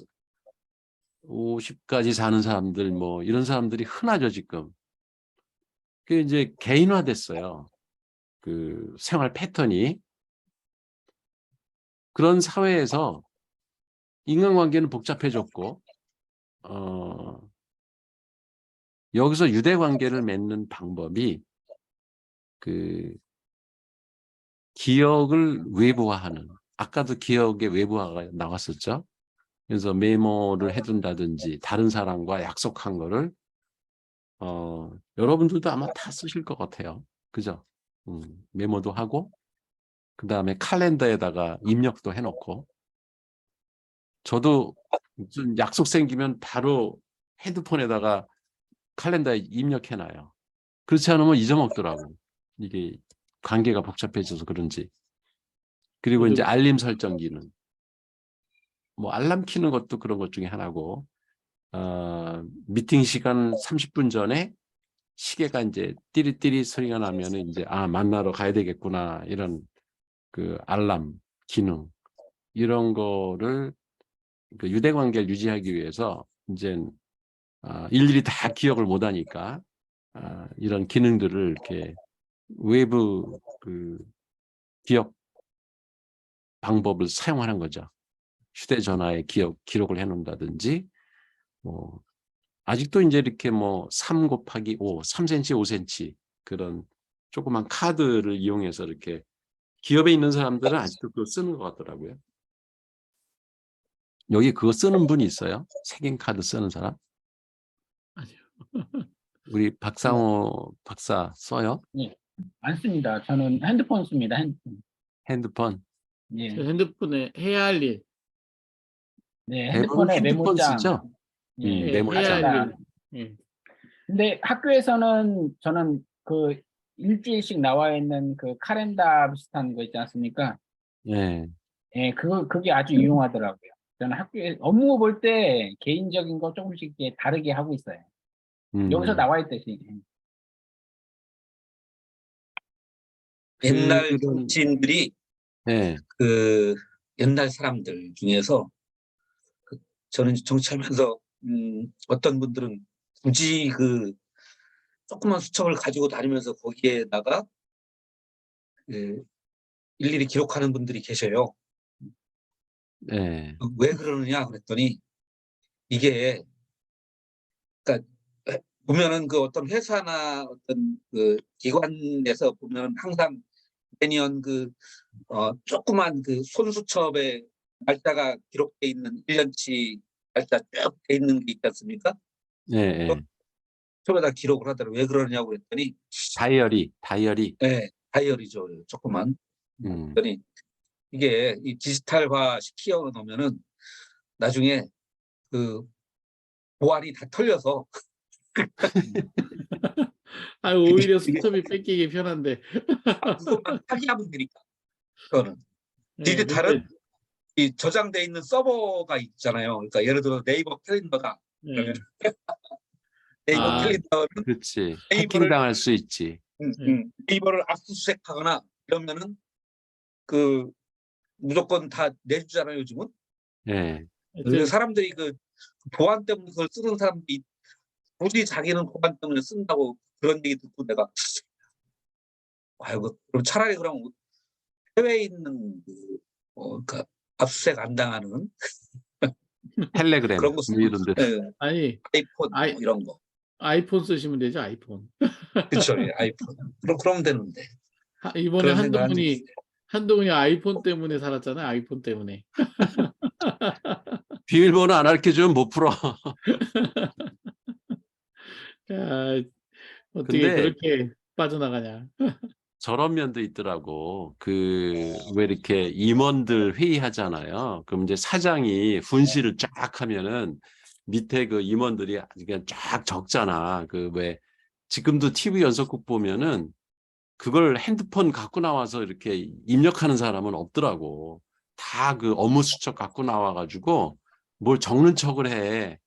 50까지 사는 사람들 뭐 이런 사람들이 흔하죠, 지금. 그게 이제 개인화됐어요. 그 생활 패턴이. 그런 사회에서 인간관계는 복잡해졌고, 여기서 유대관계를 맺는 방법이 기억을 외부화하는, 아까도 기억의 외부화가 나왔었죠. 그래서 메모를 해둔다든지 다른 사람과 약속한 거를 여러분들도 아마 다 쓰실 것 같아요. 그죠? 메모도 하고 그 다음에 칼렌더에다가 입력도 해놓고 저도 무슨 약속 생기면 바로 핸드폰에다가 칼렌더에 입력해놔요. 그렇지 않으면 잊어먹더라고. 이게 관계가 복잡해져서 그런지. 그리고 이제 저도 알림 설정 기능. 뭐 알람 키는 것도 그런 것 중에 하나고 미팅 시간 30분 전에 시계가 이제 띠리띠리 소리가 나면은 이제 만나러 가야 되겠구나 이런 그 알람 기능 이런 거를 그 유대 관계를 유지하기 위해서 이제 일일이 다 기억을 못 하니까 이런 기능들을 이렇게 외부 기억 방법을 사용하는 거죠. 휴대전화에 기록을 해놓는다든지 아직도 이제 이렇게 3 곱하기 5, 3cm, 5cm 그런 조그만 카드를 이용해서 이렇게 기업에 있는 사람들은 아직도 그거 쓰는 것 같더라고요. 여기 그거 쓰는 분이 있어요? 색인 카드 쓰는 사람? 아니요. 우리 박상호 박사 써요? 예, 안 씁니다. 저는 핸드폰 씁니다. 핸드폰. 핸드폰. 예, 제 핸드폰에 해야 할 일, 네, 대부분 핸드폰에 핸드폰 메모장. 쓰죠? 예, 메모장. 해야 할 카드다. 일. 예. 근데 학교에서는 저는 그 일주일씩 나와 있는 그 카렌다 비슷한 거 있지 않습니까? 예. 예, 그게 아주 유용하더라고요. 저는 학교에 업무 볼 때 개인적인 거 조금씩 이렇게 다르게 하고 있어요. 여기서 나와 있듯이. 옛날 그런- 정치인들이 예. 그 옛날 사람들 중에서 저는 정치하면서 어떤 분들은 굳이 그 조그만 수첩을 가지고 다니면서 거기에다가 그 일일이 기록하는 분들이 계셔요. 예. 왜 그러느냐 그랬더니 이게 그러니까 보면은 그 어떤 회사나 어떤 그 기관에서 보면 항상 매년 그 조그만 그 손수첩에 날짜가 기록돼 있는 1년치 날짜 쭉 돼 있는 게 있지 않습니까? 예. 예. 저에다 기록을 하더라고요. 왜 그러냐고 그랬더니 다이어리. 네, 다이어리죠. 조그만. 그랬더니 이게 이 디지털화 시켜 놓으면은 나중에 그 보안이 다 털려서 아, 오히려 수첩이 뺏기기 편한데. 그것만 파기하면 되니까. 그거는 예, 디지털은 이 저장돼 있는 서버가 있잖아요. 그러니까 예를 들어 네이버 캘린더다. 예. 그러면 네이버 아, 캘린더는 그렇지. 네이버를 해킹당할 수 있지. 네이버를 압수수색하거나 이러면은 그 무조건 다 내주잖아요. 요즘은. 예. 그래서 사람들이 그 보안 때문에 그걸 쓰는 사람들이 굳이 자기는 보안 때문에 쓴다고 그런 얘기 듣고 내가 아이고 그럼 차라리 그럼 해외에 있는 그러니까 압수수색 안 당하는 텔레그램 그런 거 뭐 쓰고 이런 데. 아니, 아이폰 아이- 뭐 이런 거 아이폰 쓰시면 되죠, 아이폰. 그렇죠. 예, 아이폰 그럼 되는데 이번에 그런 생각 한동훈이 아이폰 때문에 살았잖아요, 아이폰 때문에. 비밀번호 안 알려주면 못 풀어. 야, 어떻게 근데 그렇게 빠져나가냐. 저런 면도 있더라고. 왜 이렇게 임원들 회의하잖아요. 그럼 이제 사장이 훈시를 쫙 하면은 밑에 그 임원들이 그냥 쫙 적잖아. 왜 지금도 TV 연속극 보면은 그걸 핸드폰 갖고 나와서 이렇게 입력하는 사람은 없더라고. 다 그 업무 수첩 갖고 나와가지고 뭘 적는 척을 해.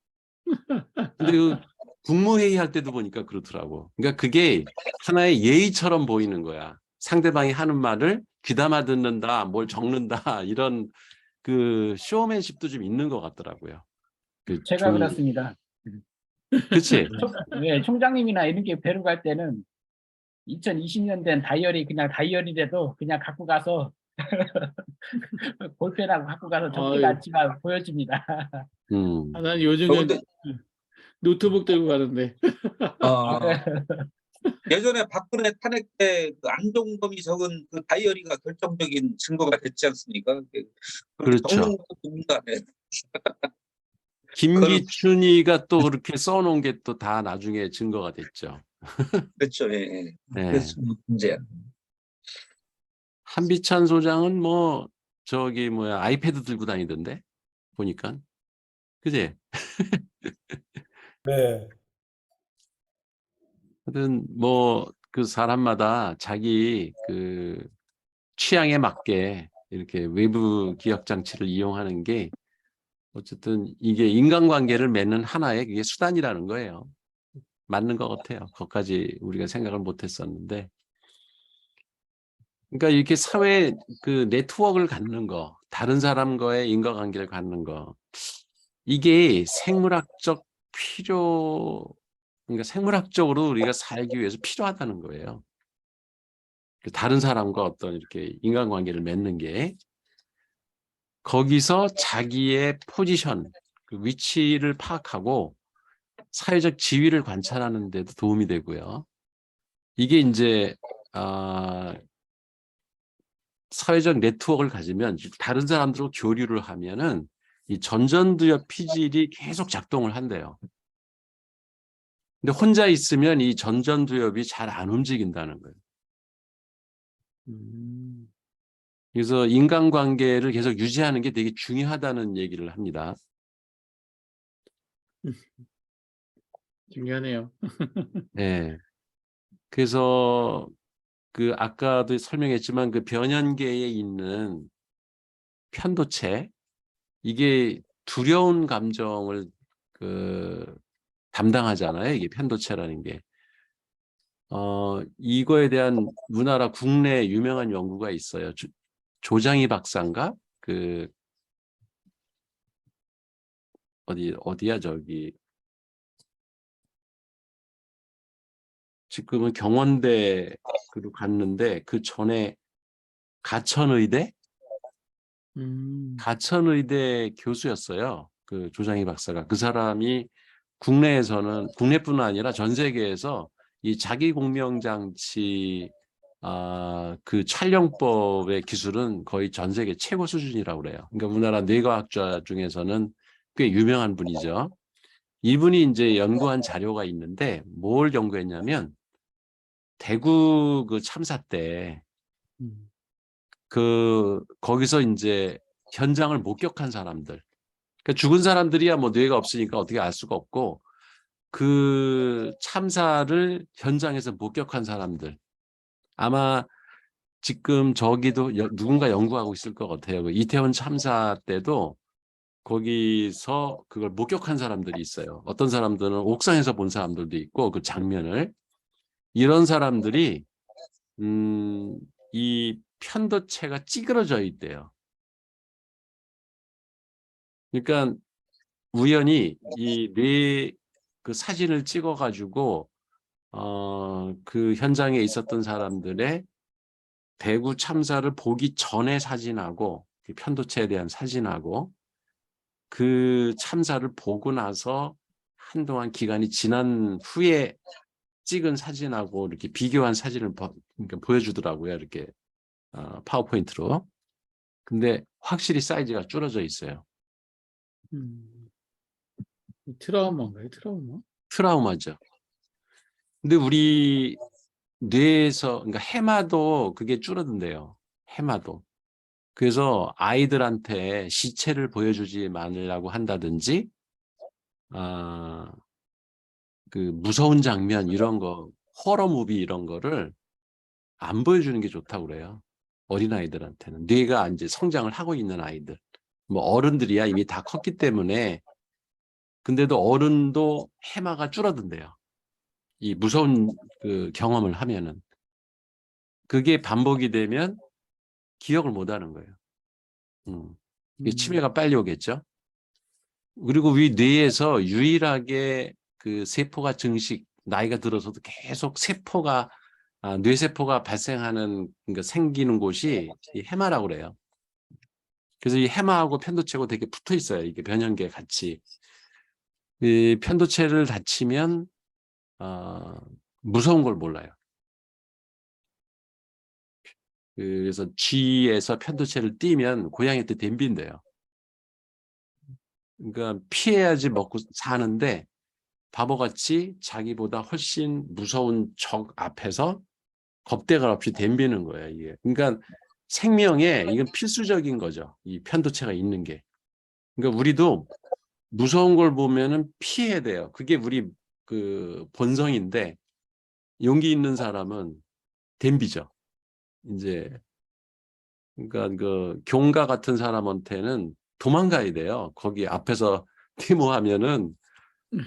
근데 그 국무회의 할 때도 보니까 그렇더라고. 그러니까 그게 하나의 예의처럼 보이는 거야. 상대방이 하는 말을 귀담아 듣는다, 뭘 적는다, 이런 그 쇼맨십도 좀 있는 것 같더라고요. 제가 그렇습니다. 그치? 네, 총장님이나 이렇게 뵈러 갈 때는 2020년 된 다이어리 그냥 다이어리라도 그냥 갖고 가서 볼펜하고 갖고 가서 적지가 아유. 않지만 보여줍니다. 음. 아, 난 요즘엔 근데 노트북 들고 가는데. 예전에 박근혜 탄핵 때 그 안종범이 적은 그 다이어리가 결정적인 증거가 됐지 않습니까? 그렇죠. 적는 것도 봅니다. 네. 김기춘이가 또 그렇게 써놓은 게 또 다 나중에 증거가 됐죠. 그렇죠. 예, 예. 네. 그래서 문제야. 한비찬 소장은 아이패드 들고 다니던데 보니까. 그지? 네. 하여튼 그 사람마다 자기 그 취향에 맞게 이렇게 외부 기억 장치를 이용하는 게 어쨌든 이게 인간관계를 맺는 하나의 그게 수단이라는 거예요. 맞는 것 같아요. 거기까지 우리가 생각을 못 했었는데. 그러니까 이렇게 사회 그 네트워크를 갖는 거, 다른 사람과의 인과관계를 갖는 거, 이게 그러니까 생물학적으로 우리가 살기 위해서 필요하다는 거예요. 다른 사람과 어떤 이렇게 인간관계를 맺는 게 거기서 자기의 포지션, 그 위치를 파악하고 사회적 지위를 관찰하는 데도 도움이 되고요. 이게 이제 사회적 네트워크를 가지면 다른 사람들하고 교류를 하면은 이 전전두엽 피질이 계속 작동을 한대요. 근데 혼자 있으면 이 전전두엽이 잘 안 움직인다는 거예요. 음. 그래서 인간관계를 계속 유지하는 게 되게 중요하다는 얘기를 합니다. 중요하네요. 네. 그래서 그 아까도 설명했지만 그 변연계에 있는 편도체, 이게 두려운 감정을 담당하잖아요. 이게 편도체라는 게. 이거에 대한 우리나라 국내 유명한 연구가 있어요. 조장희 박사인가? 어디야, 저기. 지금은 경원대로 갔는데, 그 전에 가천의대 교수였어요. 그 조장희 박사가. 그 사람이 국내에서는, 국내뿐 아니라 전 세계에서 이 자기공명장치 그 촬영법의 기술은 거의 전 세계 최고 수준이라고 그래요. 그러니까 우리나라 뇌과학자 중에서는 꽤 유명한 분이죠. 이분이 이제 연구한 자료가 있는데 뭘 연구했냐면 대구 그 참사 때 거기서 이제 현장을 목격한 사람들, 그러니까 죽은 사람들이야 뭐 뇌가 없으니까 어떻게 알 수가 없고 그 참사를 현장에서 목격한 사람들, 아마 지금 저기도 누군가 연구하고 있을 것 같아요. 그 이태원 참사 때도 거기서 그걸 목격한 사람들이 있어요. 어떤 사람들은 옥상에서 본 사람들도 있고 그 장면을. 이런 사람들이 이 편도체가 찌그러져 있대요. 그러니까 우연히 이 뇌 그 사진을 찍어가지고 그 현장에 있었던 사람들의 대구 참사를 보기 전에 사진하고 그 편도체에 대한 사진하고 그 참사를 보고 나서 한동안 기간이 지난 후에 찍은 사진하고 이렇게 비교한 사진을 그러니까 보여주더라고요. 이렇게 파워포인트로. 근데 확실히 사이즈가 줄어져 있어요. 트라우마인가요? 트라우마? 트라우마죠. 근데 우리 뇌에서, 그러니까 해마도 그게 줄어든대요. 해마도. 그래서 아이들한테 시체를 보여주지 말라고 한다든지, 그 무서운 장면 이런 거, 호러 무비 이런 거를 안 보여주는 게 좋다고 그래요. 어린아이들한테는. 뇌가 이제 성장을 하고 있는 아이들. 뭐 어른들이야 이미 다 컸기 때문에. 근데도 어른도 해마가 줄어든대요. 이 무서운 그 경험을 하면은. 그게 반복이 되면 기억을 못 하는 거예요. 치매가 빨리 오겠죠. 그리고 우리 뇌에서 유일하게 그 세포가 나이가 들어서도 계속 뇌세포가 발생하는, 그러니까 생기는 곳이 이 해마라고 그래요. 그래서 이 해마하고 편도체하고 되게 붙어 있어요. 이게 변연계 같이. 이 편도체를 다치면 무서운 걸 몰라요. 그래서 쥐에서 편도체를 띄면 고양이한테 덤빈대요. 그러니까 피해야지 먹고 사는데 바보같이 자기보다 훨씬 무서운 적 앞에서 겁대갈 없이 덤비는 거예요. 이게. 그러니까 생명에 이건 필수적인 거죠. 이 편도체가 있는 게. 그러니까 우리도 무서운 걸 보면은 피해야 돼요. 그게 우리 그 본성인데 용기 있는 사람은 덤비죠. 이제 그러니까 그 경가 같은 사람한테는 도망가야 돼요. 거기 앞에서 데모하면은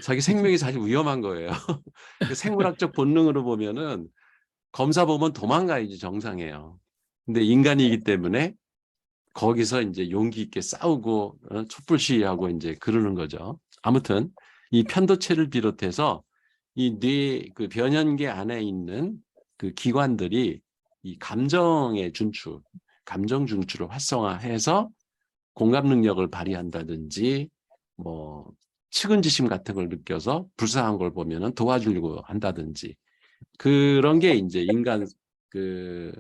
자기 생명이 사실 위험한 거예요. 생물학적 본능으로 보면은 검사 보면 도망가야지 정상이에요. 근데 인간이기 때문에 거기서 이제 용기 있게 싸우고 촛불 시위하고 이제 그러는 거죠. 아무튼 이 편도체를 비롯해서 이 뇌 그 변연계 안에 있는 그 기관들이 이 감정 중추를 활성화해서 공감 능력을 발휘한다든지 뭐 측은지심 같은 걸 느껴서 불쌍한 걸 보면은 도와주려고 한다든지 그런 게 이제 인간 그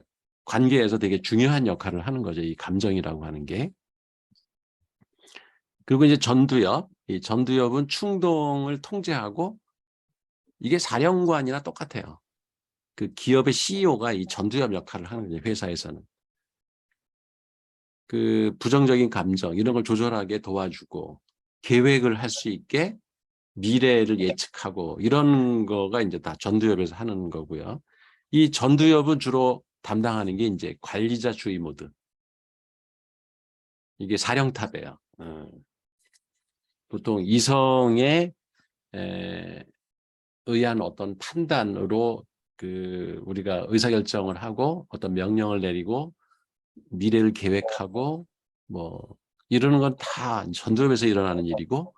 관계에서 되게 중요한 역할을 하는 거죠. 이 감정이라고 하는 게. 그리고 이제 전두엽. 이 전두엽은 충동을 통제하고 이게 사령관이나 똑같아요. 그 기업의 CEO가 이 전두엽 역할을 하는 거죠. 회사에서는. 그 부정적인 감정 이런 걸 조절하게 도와주고 계획을 할 수 있게 미래를 예측하고 이런 거가 이제 다 전두엽에서 하는 거고요. 이 전두엽은 주로 담당하는 게 이제 관리자 주의 모드. 이게 사령탑이에요. 보통 이성에 의한 어떤 판단으로 그 우리가 의사결정을 하고 어떤 명령을 내리고 미래를 계획하고 뭐 이러는 건 다 전두엽에서 일어나는 일이고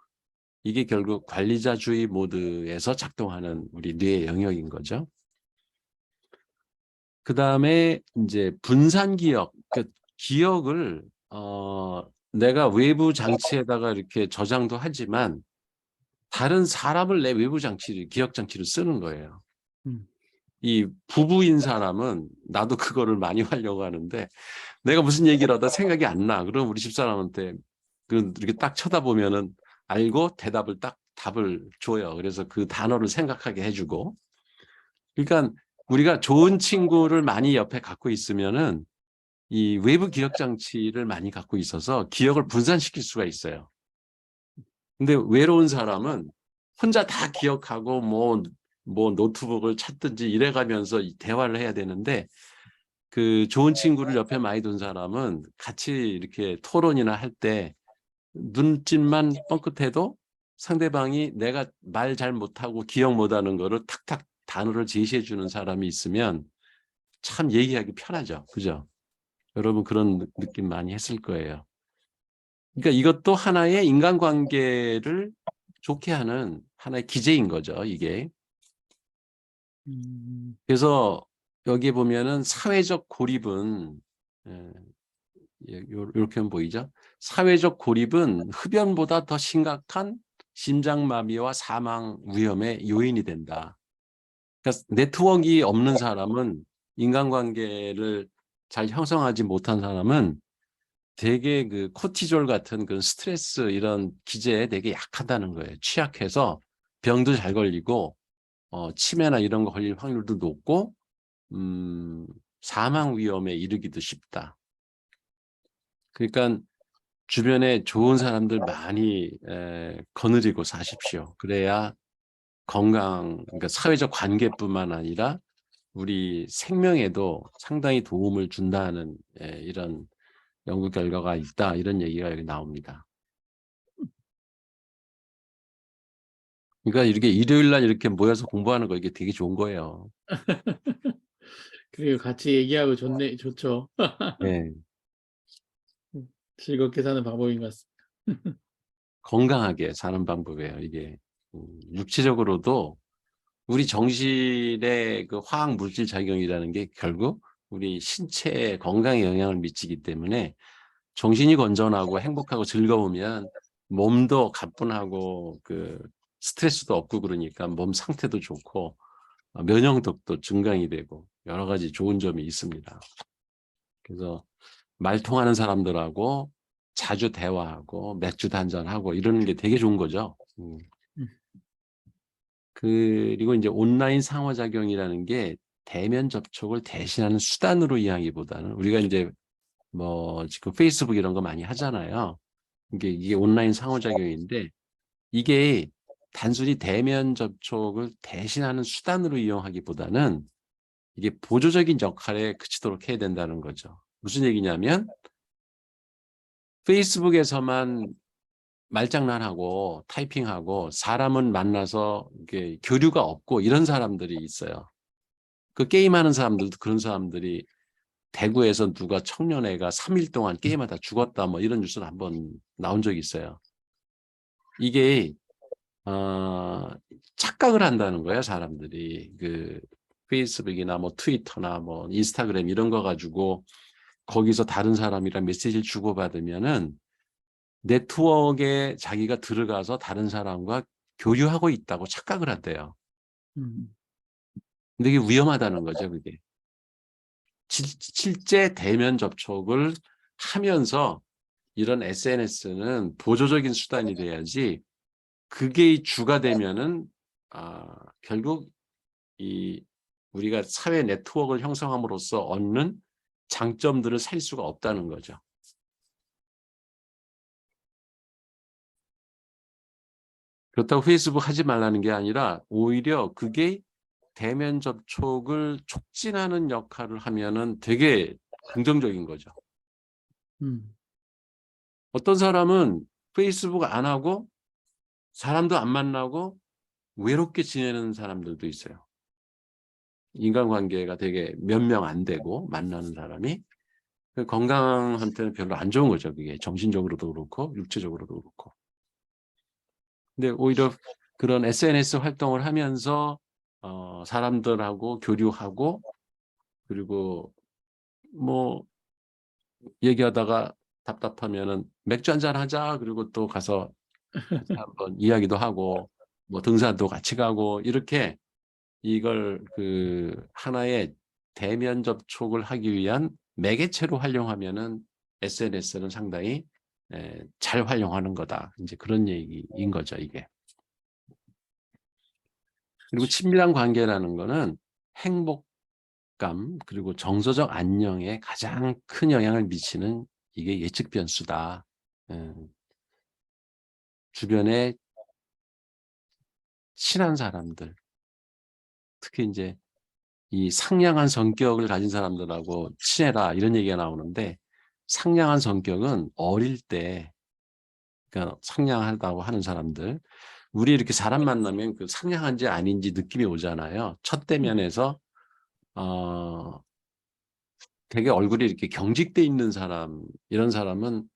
이게 결국 관리자주의 모드에서 작동하는 우리 뇌의 영역인 거죠. 그 다음에 이제 분산 기억, 그러니까 기억을 내가 외부 장치에다가 이렇게 저장도 하지만 다른 사람을 내 외부 장치를 기억 장치를 쓰는 거예요. 이 부부인 사람은 나도 그거를 많이 하려고 하는데 내가 무슨 얘기를 하다 생각이 안 나. 그럼 우리 집사람한테 이렇게 딱 쳐다보면은 알고 대답을 딱 답을 줘요. 그래서 그 단어를 생각하게 해주고. 그러니까 우리가 좋은 친구를 많이 옆에 갖고 있으면은 이 외부 기억 장치를 많이 갖고 있어서 기억을 분산시킬 수가 있어요. 근데 외로운 사람은 혼자 다 기억하고 뭐 노트북을 찾든지 이래가면서 대화를 해야 되는데 그 좋은 친구를 옆에 많이 둔 사람은 같이 이렇게 토론이나 할 때 눈짓만 뻥끗해도 상대방이 내가 말 잘 못하고 기억 못하는 거를 탁탁 단어를 제시해 주는 사람이 있으면 참 얘기하기 편하죠. 그죠? 여러분 그런 느낌 많이 했을 거예요. 그러니까 이것도 하나의 인간관계를 좋게 하는 하나의 기제인 거죠. 이게. 그래서 여기 보면은 사회적 고립은 이렇게 보이죠? 사회적 고립은 흡연보다 더 심각한 심장마비와 사망 위험의 요인이 된다. 그러니까 네트워크가 없는 사람은 인간관계를 잘 형성하지 못한 사람은 되게 그 코티졸 같은 그 스트레스 이런 기제에 되게 약하다는 거예요. 취약해서 병도 잘 걸리고 치매나 이런 거 걸릴 확률도 높고 사망 위험에 이르기도 쉽다. 그러니까 주변에 좋은 사람들 많이 거느리고 사십시오. 그래야 그러니까 사회적 관계뿐만 아니라 우리 생명에도 상당히 도움을 준다는 이런 연구 결과가 있다. 이런 얘기가 여기 나옵니다. 그러니까 이렇게 일요일 날 이렇게 모여서 공부하는 거 이게 되게 좋은 거예요. 그리고 같이 얘기하고 좋죠. 네. 즐겁게 사는 방법인 것 같습니다. 건강하게 사는 방법이에요. 이게 육체적으로도 우리 정신의 그 화학 물질 작용이라는 게 결국 우리 신체 건강에 영향을 미치기 때문에 정신이 건전하고 행복하고 즐거우면 몸도 가뿐하고 그 스트레스도 없고 그러니까 몸 상태도 좋고 면역력도 증강이 되고 여러 가지 좋은 점이 있습니다. 그래서 말 통하는 사람들하고 자주 대화하고 맥주도 한잔하고 이러는 게 되게 좋은 거죠. 그리고 이제 온라인 상호작용이라는 게 대면 접촉을 대신하는 수단으로 이해하기보다는 우리가 이제 뭐 지금 페이스북 이런 거 많이 하잖아요. 이게 온라인 상호작용인데 이게 단순히 대면 접촉을 대신하는 수단으로 이용하기보다는 이게 보조적인 역할에 그치도록 해야 된다는 거죠. 무슨 얘기냐면 페이스북에서만 말장난하고 타이핑하고 사람은 만나서 이게 교류가 없고 이런 사람들이 있어요. 그 게임하는 사람들도 그런 사람들이 대구에서 누가 청년애가 3일 동안 게임하다 죽었다 뭐 이런 뉴스는 한번 나온 적이 있어요. 이게 착각을 한다는 거예요, 사람들이. 그 페이스북이나 뭐 트위터나 뭐 인스타그램 이런 거 가지고 거기서 다른 사람이랑 메시지를 주고받으면은 네트워크에 자기가 들어가서 다른 사람과 교류하고 있다고 착각을 한대요. 근데 이게 위험하다는 거죠, 그게. 실제 대면 접촉을 하면서 이런 SNS는 보조적인 수단이 돼야지 그게 주가 되면은 결국 이 우리가 사회 네트워크를 형성함으로써 얻는 장점들을 살 수가 없다는 거죠. 그렇다고 페이스북 하지 말라는 게 아니라 오히려 그게 대면 접촉을 촉진하는 역할을 하면은 되게 긍정적인 거죠. 어떤 사람은 페이스북 안 하고 사람도 안 만나고 외롭게 지내는 사람들도 있어요. 인간관계가 되게 몇 명 안 되고 만나는 사람이 건강한테는 별로 안 좋은 거죠. 그게 정신적으로도 그렇고 육체적으로도 그렇고. 근데 오히려 그런 SNS 활동을 하면서 사람들하고 교류하고 그리고 뭐 얘기하다가 답답하면은 맥주 한잔 하자 그리고 또 가서 한번 이야기도 하고 뭐 등산도 같이 가고 이렇게 이걸 그 하나의 대면 접촉을 하기 위한 매개체로 활용하면은 SNS는 상당히 잘 활용하는 거다. 이제 그런 얘기인 거죠, 이게. 그리고 친밀한 관계라는 거는 행복감 그리고 정서적 안녕에 가장 큰 영향을 미치는 이게 예측 변수다. 주변에 친한 사람들, 특히 이제 이 상냥한 성격을 가진 사람들하고 친해라 이런 얘기가 나오는데 상냥한 성격은 어릴 때 그러니까 상냥하다고 하는 사람들 우리 이렇게 사람 만나면 그 상냥한지 아닌지 느낌이 오잖아요. 첫 대면에서 되게 얼굴이 이렇게 경직돼 있는 사람 이런 사람은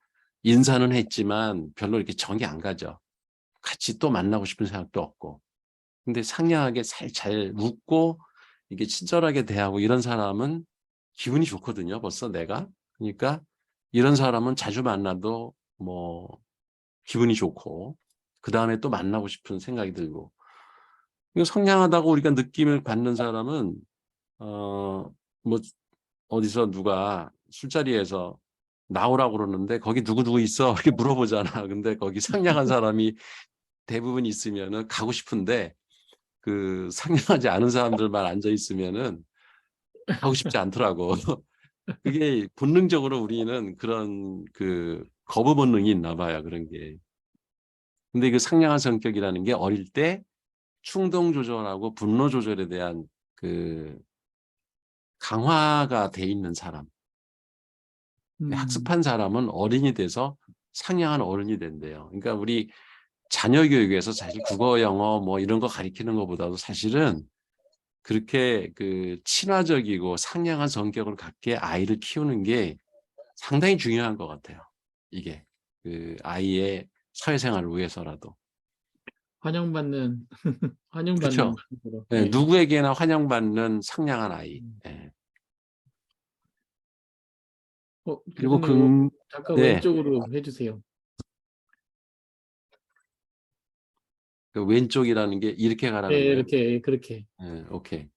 인사는 했지만 별로 이렇게 정이 안 가죠. 같이 또 만나고 싶은 생각도 없고. 근데 상냥하게 잘 웃고 이게 친절하게 대하고 이런 사람은 기분이 좋거든요. 벌써 내가. 그러니까 이런 사람은 자주 만나도 뭐 기분이 좋고 그 다음에 또 만나고 싶은 생각이 들고. 상냥하다고 우리가 느낌을 받는 사람은 뭐 어디서 누가 술자리에서 나오라고 그러는데 거기 누구 있어? 이렇게 물어보잖아. 근데 거기 상냥한 사람이 대부분 있으면은 가고 싶은데 그 상냥하지 않은 사람들만 앉아 있으면은 가고 싶지 않더라고. 그게 본능적으로 우리는 그런 그 거부 본능이 있나 봐요. 그런 게. 근데 그 상냥한 성격이라는 게 어릴 때 충동 조절하고 분노 조절에 대한 그 강화가 돼 있는 사람. 학습한 사람은 어른이 돼서 상냥한 어른이 된대요. 그러니까 우리 자녀 교육에서 사실 국어, 영어 뭐 이런 거 가리키는 것보다도 사실은 그렇게 그 친화적이고 상냥한 성격을 갖게 아이를 키우는 게 상당히 중요한 것 같아요. 이게 그 아이의 사회생활을 위해서라도. 환영받는 그렇죠. 식으로. 네, 누구에게나 환영받는 상냥한 아이. 네. 그리고 교수님 잠깐 네, 왼쪽으로 해주세요. 그 왼쪽이라는 게 이렇게 가라는 네, 거예요. 이렇게 그렇게 네, 오케이.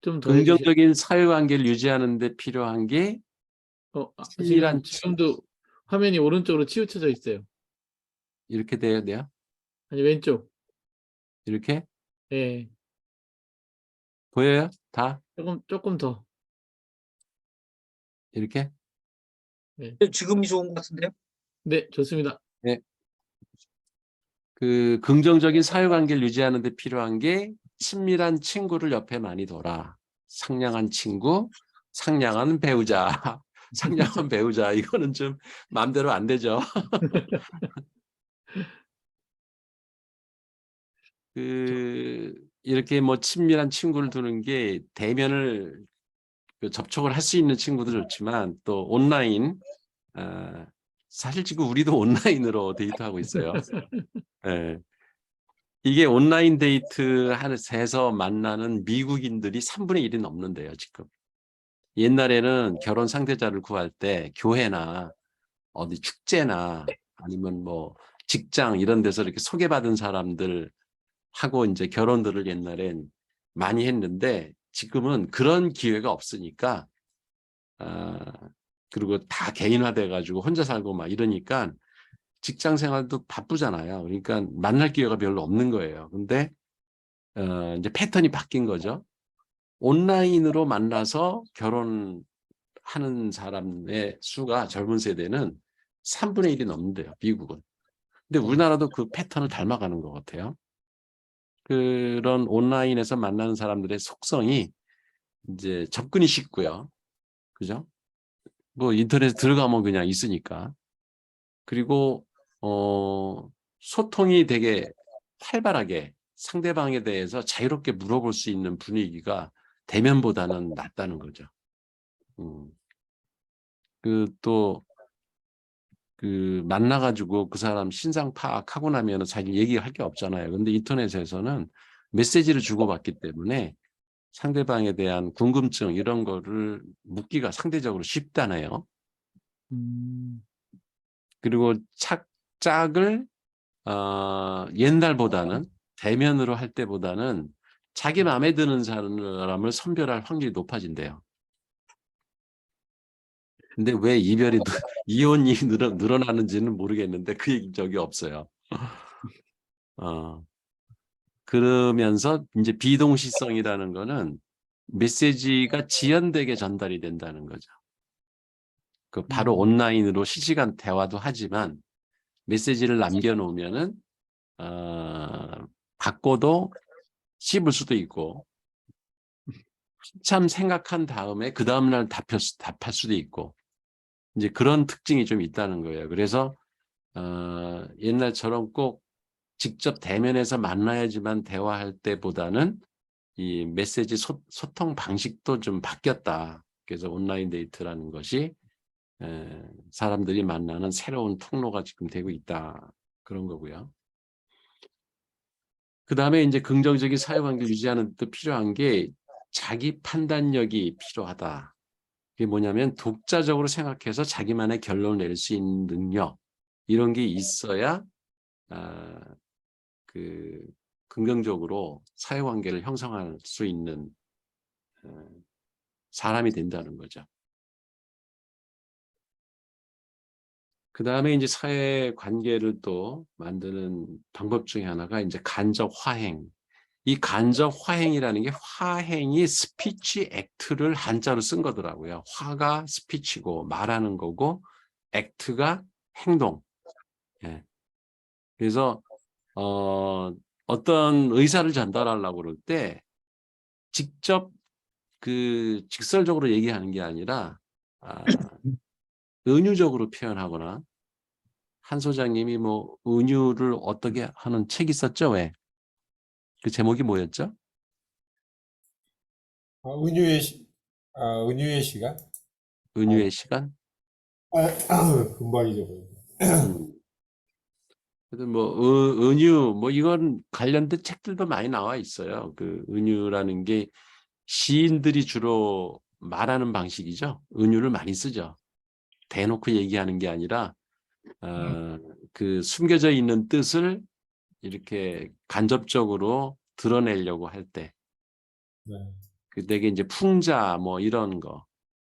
좀 더 해주세요. 긍정적인 사회관계를 유지하는 데 필요한 게 친밀한 지금도 화면이 오른쪽으로 치우쳐져 있어요. 이렇게 돼야 돼요? 아니 왼쪽. 이렇게? 네, 보여요? 다? 조금 더. 이렇게? 지금이 좋은 것 같은데요? 네, 좋습니다. 네. 그 긍정적인 사회관계를 유지하는 데 필요한 게 친밀한 친구를 옆에 많이 둬라. 상냥한 친구, 상냥한 배우자. 상냥한 배우자. 이거는 좀 마음대로 안 되죠. 이렇게 뭐 친밀한 친구를 두는 게 대면을 접촉을 할 수 있는 친구도 좋지만 또 온라인, 사실 지금 우리도 온라인으로 데이트하고 있어요. 예. 이게 온라인 데이트해서 만나는 미국인들이 3분의 1이 넘는데요, 지금. 옛날에는 결혼 상대자를 구할 때 교회나 어디 축제나 아니면 뭐 직장 이런 데서 이렇게 소개받은 사람들 하고 이제 결혼들을 옛날엔 많이 했는데 지금은 그런 기회가 없으니까 그리고 다 개인화돼 가지고 혼자 살고 막 이러니까 직장 생활도 바쁘잖아요. 그러니까 만날 기회가 별로 없는 거예요. 근데 이제 패턴이 바뀐 거죠. 온라인으로 만나서 결혼하는 사람의 수가 젊은 세대는 3분의 1이 넘는데요, 미국은. 근데 우리나라도 그 패턴을 닮아가는 것 같아요. 그런 온라인에서 만나는 사람들의 속성이 이제 접근이 쉽고요. 그죠? 뭐 인터넷에 들어가면 그냥 있으니까. 그리고 소통이 되게 활발하게 상대방에 대해서 자유롭게 물어볼 수 있는 분위기가 대면보다는 낫다는 거죠. 만나가지고 그 사람 신상 파악하고 나면 자기 얘기할 게 없잖아요. 근데 인터넷에서는 메시지를 주고받기 때문에 상대방에 대한 궁금증 이런 거를 묻기가 상대적으로 쉽다네요. 그리고 짝을 옛날보다는 대면으로 할 때보다는 자기 마음에 드는 사람을 선별할 확률이 높아진대요. 근데 왜 이혼이 늘어나는지는 모르겠는데 그 얘기 적이 없어요. 그러면서 이제 비동시성이라는 거는 메시지가 지연되게 전달이 된다는 거죠. 그 바로 온라인으로 실시간 대화도 하지만 메시지를 남겨놓으면은 받고도 씹을 수도 있고 참 생각한 다음에 그 다음날 답할 수도 있고 이제 그런 특징이 좀 있다는 거예요. 그래서 옛날처럼 꼭 직접 대면에서 만나야지만 대화할 때보다는 이 메시지 소통 방식도 좀 바뀌었다. 그래서 온라인 데이트라는 것이 사람들이 만나는 새로운 통로가 지금 되고 있다. 그런 거고요. 그 다음에 이제 긍정적인 사회관계를 유지하는 데 필요한 게 자기 판단력이 필요하다. 그게 뭐냐면 독자적으로 생각해서 자기만의 결론을 낼 수 있는 능력 이런 게 있어야 긍정적으로 사회관계를 형성할 수 있는 사람이 된다는 거죠. 그 다음에 이제 사회관계를 또 만드는 방법 중에 하나가 이제 간접 화행. 이 간접 화행이라는 게 화행이 스피치 액트를 한자로 쓴 거더라고요. 화가 스피치고 말하는 거고 액트가 행동. 예. 그래서 어떤 의사를 전달하려고 그럴 때 직접 직설적으로 얘기하는 게 아니라 은유적으로 표현하거나 한 소장님이 뭐 은유를 어떻게 하는 책이 있었죠? 왜? 그 제목이 뭐였죠? 은유의 시간? 은유의 시간? 금방 잊어버려. 그래서 뭐 은유 뭐 이건 관련된 책들도 많이 나와 있어요. 그 은유라는 게 시인들이 주로 말하는 방식이죠. 은유를 많이 쓰죠. 대놓고 얘기하는 게 아니라 그 숨겨져 있는 뜻을 이렇게 간접적으로 드러내려고 할 때, 그 되게 이제 풍자 뭐 이런 거,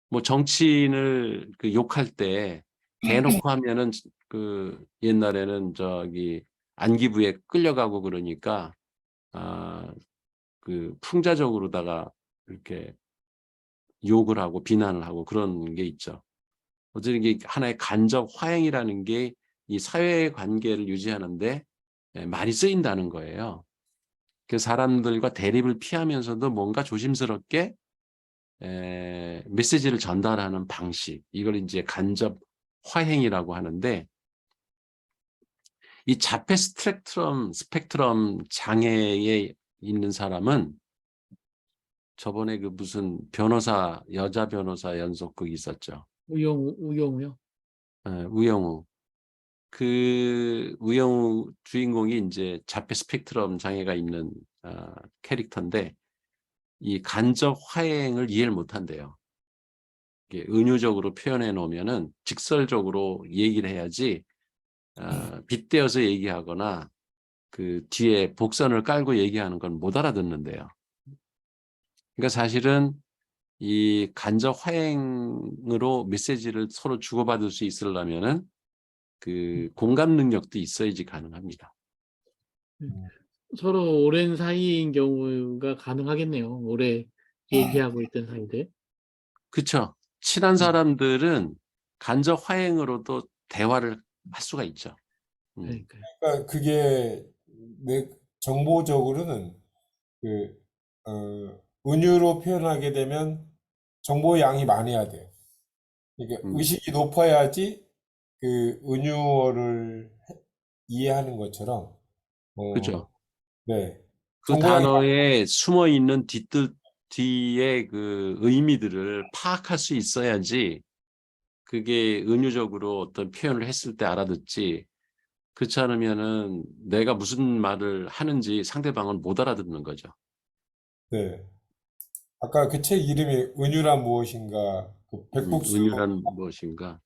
뭐 정치인을 그 욕할 때 대놓고 하면은 그 옛날에는 저기 안기부에 끌려가고 그러니까 그 풍자적으로다가 이렇게 욕을 하고 비난을 하고 그런 게 있죠. 어쨌든 이게 하나의 간접 화행이라는 게 이 사회 관계를 유지하는데 많이 쓰인다는 거예요. 그 사람들과 대립을 피하면서도 뭔가 조심스럽게 메시지를 전달하는 방식, 이걸 이제 간접 화행이라고 하는데 이 자폐 스펙트럼 장애에 있는 사람은 저번에 그 무슨 여자 변호사 연속극 있었죠. 우영우요? 우영우. 그 우영우 주인공이 이제 자폐 스펙트럼 장애가 있는 캐릭터인데 이 간접 화행을 이해를 못한대요. 이게 은유적으로 표현해 놓으면은 직설적으로 얘기를 해야지 빗대어서 얘기하거나 그 뒤에 복선을 깔고 얘기하는 건 못 알아듣는데요. 그러니까 사실은 이 간접 화행으로 메시지를 서로 주고받을 수 있으려면은 그 공감 능력도 있어야지 가능합니다. 서로 오랜 사이인 경우가 가능하겠네요. 오래 얘기하고 있던 사이들. 그쵸? 친한 사람들은 간접 화행으로도 대화를 할 수가 있죠. 그러니까요. 그러니까 그게 정보적으로는 은유로 표현하게 되면 정보 양이 많아야 돼요. 그러니까 음, 의식이 높아야지 그 은유어를 이해하는 것처럼, 그죠? 네. 그 정보 양이 단어에 숨어 있는 뒤에 그 의미들을 파악할 수 있어야지 그게 은유적으로 어떤 표현을 했을 때 알아듣지. 그렇지 않으면은 내가 무슨 말을 하는지 상대방은 못 알아듣는 거죠. 네. 아까 그 책 이름이 은유란 무엇인가, 그 은유란 무엇인가.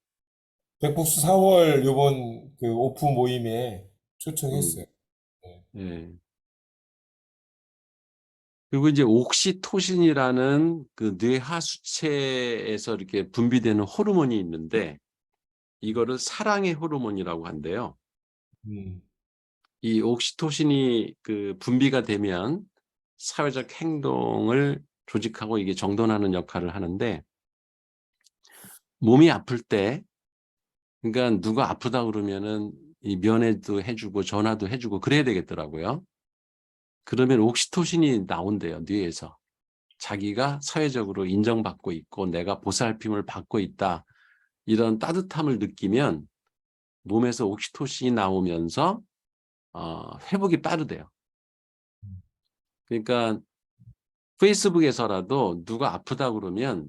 백북수 4월 요번 그 오프 모임에 음, 초청했어요. 네. 예. 그리고 이제 옥시토신이라는 그 뇌하수체에서 이렇게 분비되는 호르몬이 있는데 이거를 사랑의 호르몬이라고 한대요. 음, 이 옥시토신이 그 분비가 되면 사회적 행동을 조직하고 이게 정돈하는 역할을 하는데 몸이 아플 때 그러니까 누가 아프다 그러면은 이 면회도 해주고 전화도 해주고 그래야 되겠더라고요. 그러면 옥시토신이 나온대요, 뇌에서. 자기가 사회적으로 인정받고 있고 내가 보살핌을 받고 있다. 이런 따뜻함을 느끼면 몸에서 옥시토신이 나오면서 회복이 빠르대요. 그러니까 페이스북에서라도 누가 아프다 그러면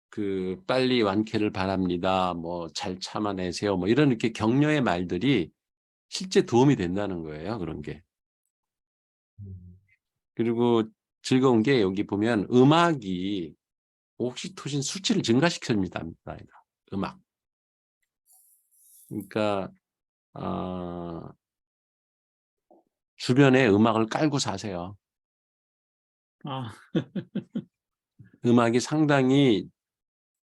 그 빨리 완쾌를 바랍니다. 뭐 잘 참아내세요. 뭐 이런 이렇게 격려의 말들이 실제 도움이 된다는 거예요. 그런 게. 음. 그리고 즐거운 게 여기 보면 음악이 옥시토신 수치를 증가시킵니다. 음악. 그러니까 주변에 음악을 깔고 사세요. 아, 음악이 상당히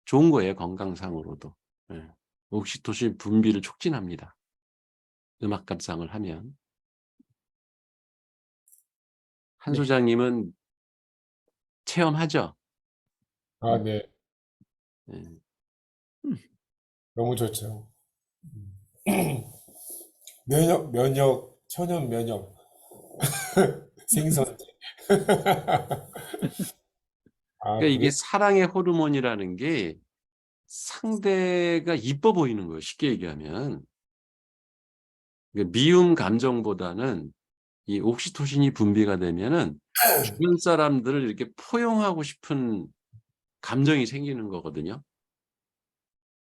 좋은 거예요. 건강상으로도. 예. 옥시토신 분비를 촉진합니다. 음악 감상을 하면. 한 네. 소장님은 체험하죠? 아, 네. 예. 너무 좋죠. 천연 면역, 생선제. 아, 그러니까 그래? 이게 사랑의 호르몬이라는 게 상대가 이뻐 보이는 거예요. 쉽게 얘기하면. 그러니까 미움 감정보다는 이 옥시토신이 분비가 되면은 주변 사람들을 이렇게 포용하고 싶은 감정이 생기는 거거든요.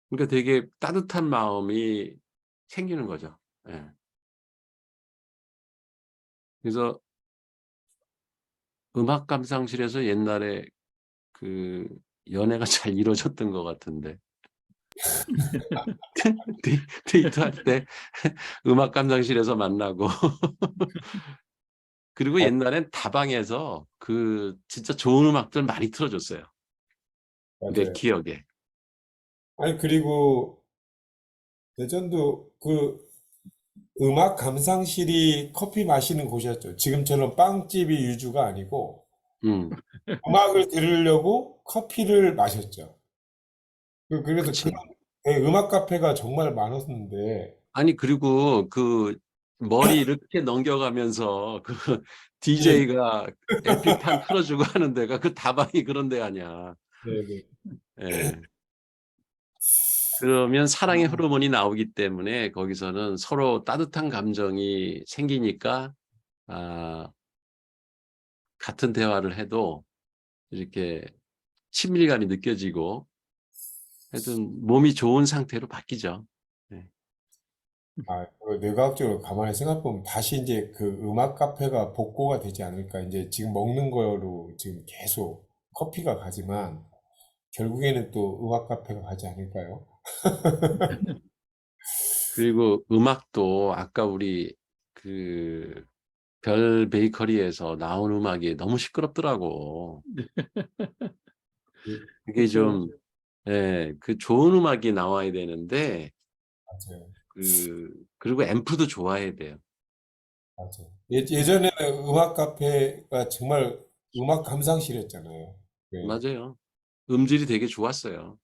그러니까 되게 따뜻한 마음이 생기는 거죠. 예. 그래서 음악 감상실에서 옛날에 그 연애가 잘 이루어졌던 것 같은데 데이트할 때 음악 감상실에서 만나고 그리고 옛날엔 다방에서 그 진짜 좋은 음악들 많이 틀어줬어요. 내 맞아요. 기억에. 아니, 그리고 예전도 그 음악 감상실이 커피 마시는 곳이었죠. 지금처럼 빵집이 유주가 아니고 음, 음악을 들으려고 커피를 마셨죠. 그래서 그런 그치. 음악 카페가 정말 많았는데, 아니 그리고 그 머리 이렇게 넘겨가면서 그 예, DJ가 LP판 틀어주고 하는 데가 그 다방이 그런 데 아니야. 네네. 예. 그러면 사랑의 호르몬이 나오기 때문에 거기서는 서로 따뜻한 감정이 생기니까 아, 같은 대화를 해도 이렇게 친밀감이 느껴지고 하여튼 몸이 좋은 상태로 바뀌죠. 네. 아, 뇌과학적으로 가만히 생각해보면 다시 이제 그 음악 카페가 복고가 되지 않을까. 이제 지금 먹는 거로 지금 계속 커피가 가지만 결국에는 또 음악 카페가 가지 않을까요? 그리고 음악도 아까 우리 그 별 베이커리에서 나온 음악이 너무 시끄럽더라고. 그게 그쵸. 좀, 예, 그 좋은 음악이 나와야 되는데, 맞아요. 그리고 앰프도 좋아야 돼요. 맞아요. 예전에는 음악 카페가 정말 음악 감상실이었잖아요. 네. 맞아요. 음질이 되게 좋았어요.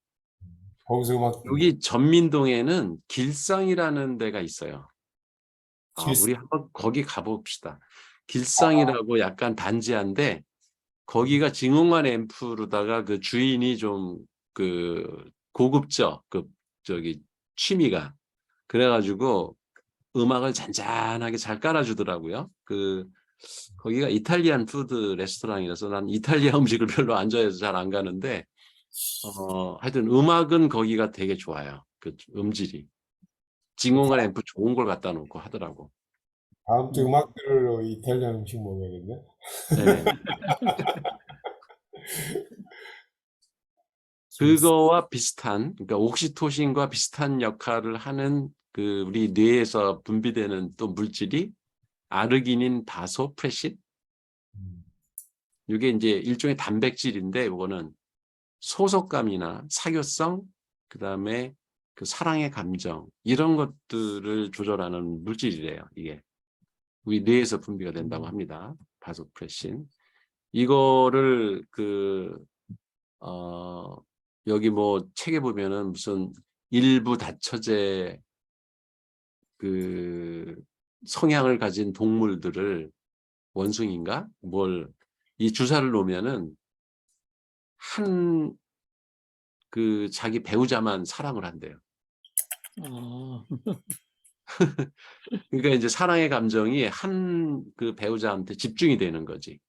거기서 음악 듣는 여기 전민동에는 길상이라는 데가 있어요. 길, 우리 한번 거기 가봅시다. 아, 길상이라고 약간 반지한데, 거기가 징용관 앰프로다가 그 주인이 좀 고급져. 취미가. 그래가지고 음악을 잔잔하게 잘 깔아주더라고요. 거기가 이탈리안 푸드 레스토랑이라서 난 이탈리아 음식을 별로 안 좋아해서 잘 안 가는데, 하여튼 음악은 거기가 되게 좋아요. 그 음질이. 징용관 앰프 좋은 걸 갖다 놓고 하더라고. 다음 주 음. 음악 들으러 이탈리안 음식 먹어야겠네. 네. 재밌어. 그거와 비슷한, 그러니까 옥시토신과 비슷한 역할을 하는 우리 뇌에서 분비되는 또 물질이 아르기닌, 바소프레신. 음. 이게 이제 일종의 단백질인데, 이거는 소속감이나 사교성, 그다음에 그 사랑의 감정, 이런 것들을 조절하는 물질이래요. 이게 우리 뇌에서 분비가 된다고 합니다. 바소프레신. 이거를 여기 뭐 책에 보면은 무슨 일부 다처제 성향을 가진 동물들을, 원숭이인가 이 주사를 놓으면은 자기 배우자만 사랑을 한대요. 아, 그러니까 이제 사랑의 감정이 배우자한테 집중이 되는 거지.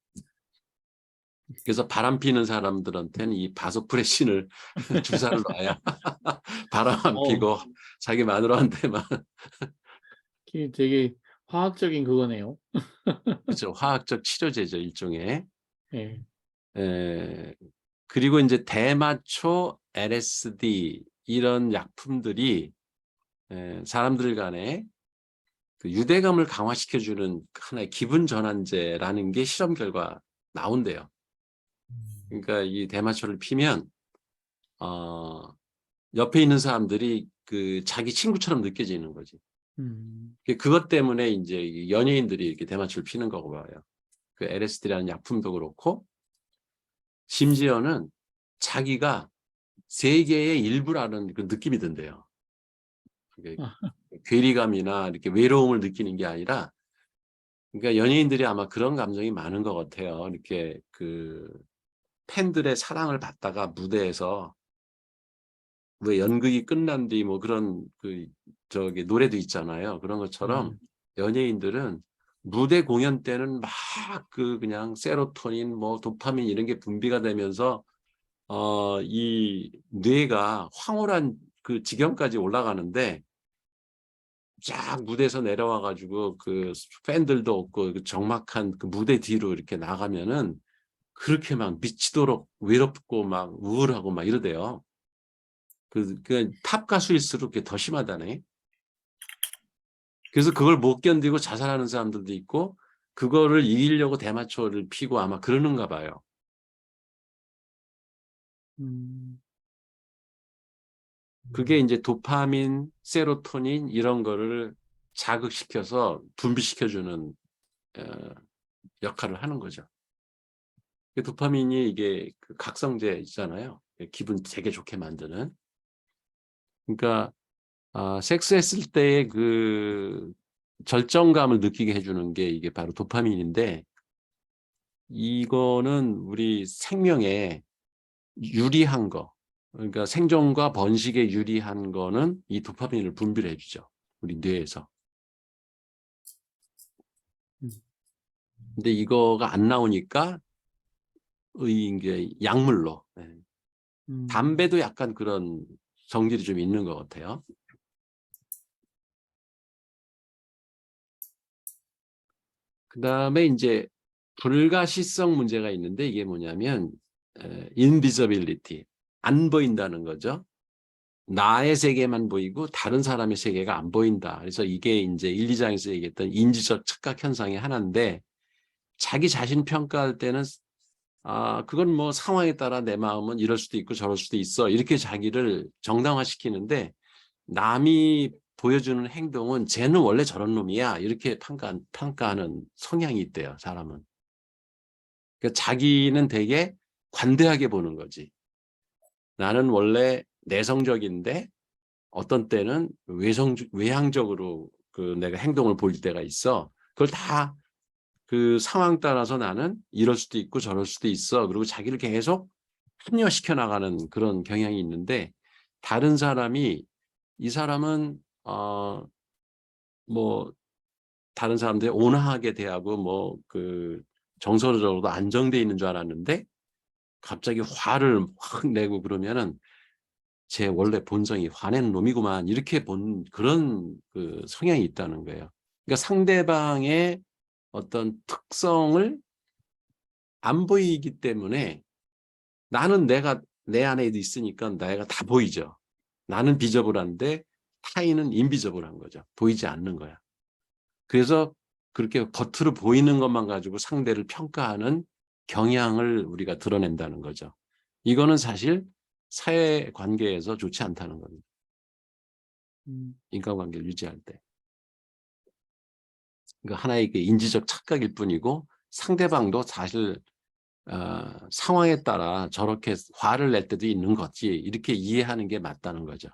그래서 바람 피는 사람들한테는 이 바소프레신을 주사를 놔야 바람 안 어, 피고 자기 마누라한테만. 그게 되게 화학적인 그거네요. 그렇죠. 화학적 치료제죠, 일종의. 예. 그리고 이제 대마초, LSD 이런 약품들이 사람들 간에 그 유대감을 강화시켜주는 하나의 기분 전환제라는 게 실험 결과 나온대요. 그러니까 이 대마초를 피면 옆에 있는 사람들이 자기 친구처럼 느껴지는 거지. 음. 그것 때문에 이제 연예인들이 이렇게 대마초를 피는 거고 봐요. 그 LSD라는 약품도 그렇고, 심지어는 자기가 세계의 일부라는 그 느낌이 든대요. 그게 아, 괴리감이나 이렇게 외로움을 느끼는 게 아니라, 그러니까 연예인들이 아마 그런 감정이 많은 것 같아요. 이렇게 팬들의 사랑을 받다가 무대에서, 왜 연극이 끝난 뒤 뭐 그런 노래도 있잖아요. 그런 것처럼 연예인들은 무대 공연 때는 막 그냥 세로토닌, 뭐 도파민 이런 게 분비가 되면서 이 뇌가 황홀한 그 지경까지 올라가는데, 쫙 무대에서 내려와 가지고 팬들도 없고 그 적막한 그 무대 뒤로 이렇게 나가면은 그렇게 막 미치도록 외롭고 막 우울하고 막 이러대요. 탑 가수일수록 그게 더 심하다네. 그래서 그걸 못 견디고 자살하는 사람들도 있고, 그거를 이기려고 대마초를 피고 아마 그러는가 봐요. 음. 그게 이제 도파민, 세로토닌 이런 거를 자극시켜서 분비시켜주는 역할을 하는 거죠. 도파민이 이게 각성제 있잖아요. 기분 되게 좋게 만드는. 그러니까 섹스했을 때의 절정감을 느끼게 해주는 게 이게 바로 도파민인데, 이거는 우리 생명에 유리한 거, 그러니까 생존과 번식에 유리한 거는 이 도파민을 분비를 해주죠. 우리 뇌에서. 근데 이거가 안 나오니까 이게 약물로. 담배도 약간 그런 성질이 좀 있는 것 같아요. 그 다음에 이제 불가시성 문제가 있는데, 이게 뭐냐면 invisibility, 안 보인다는 거죠. 나의 세계만 보이고 다른 사람의 세계가 안 보인다. 그래서 이게 이제 1, 2장에서 얘기했던 인지적 착각 현상의 하나인데 자기 자신 평가할 때는 그건 뭐 상황에 따라 내 마음은 이럴 수도 있고 저럴 수도 있어. 이렇게 자기를 정당화시키는데 남이 보여주는 행동은 쟤는 원래 저런 놈이야. 이렇게 평가하는 성향이 있대요, 사람은. 그러니까 자기는 되게 관대하게 보는 거지. 나는 원래 내성적인데 어떤 때는 외향적으로 내가 행동을 보일 때가 있어. 그걸 다 그 상황 따라서 나는 이럴 수도 있고 저럴 수도 있어. 그리고 자기를 계속 합리화시켜 나가는 그런 경향이 있는데 다른 사람이 이 사람은 뭐 다른 사람들이 온화하게 대하고 뭐 정서적으로도 안정돼 있는 줄 알았는데 갑자기 화를 확 내고 그러면은 제 원래 본성이 화내는 놈이구만 이렇게 본 그런 성향이 있다는 거예요. 그러니까 상대방의 어떤 특성을 안 보이기 때문에 나는 내 안에도 있으니까 내가 다 보이죠. 나는 비저블한데 타인은 인비저블한 거죠. 보이지 않는 거야. 그래서 그렇게 겉으로 보이는 것만 가지고 상대를 평가하는 경향을 우리가 드러낸다는 거죠. 이거는 사실 사회관계에서 좋지 않다는 겁니다. 인간관계를 유지할 때. 그러니까 하나의 인지적 착각일 뿐이고 상대방도 사실 상황에 따라 저렇게 화를 낼 때도 있는 거지 이렇게 이해하는 게 맞다는 거죠.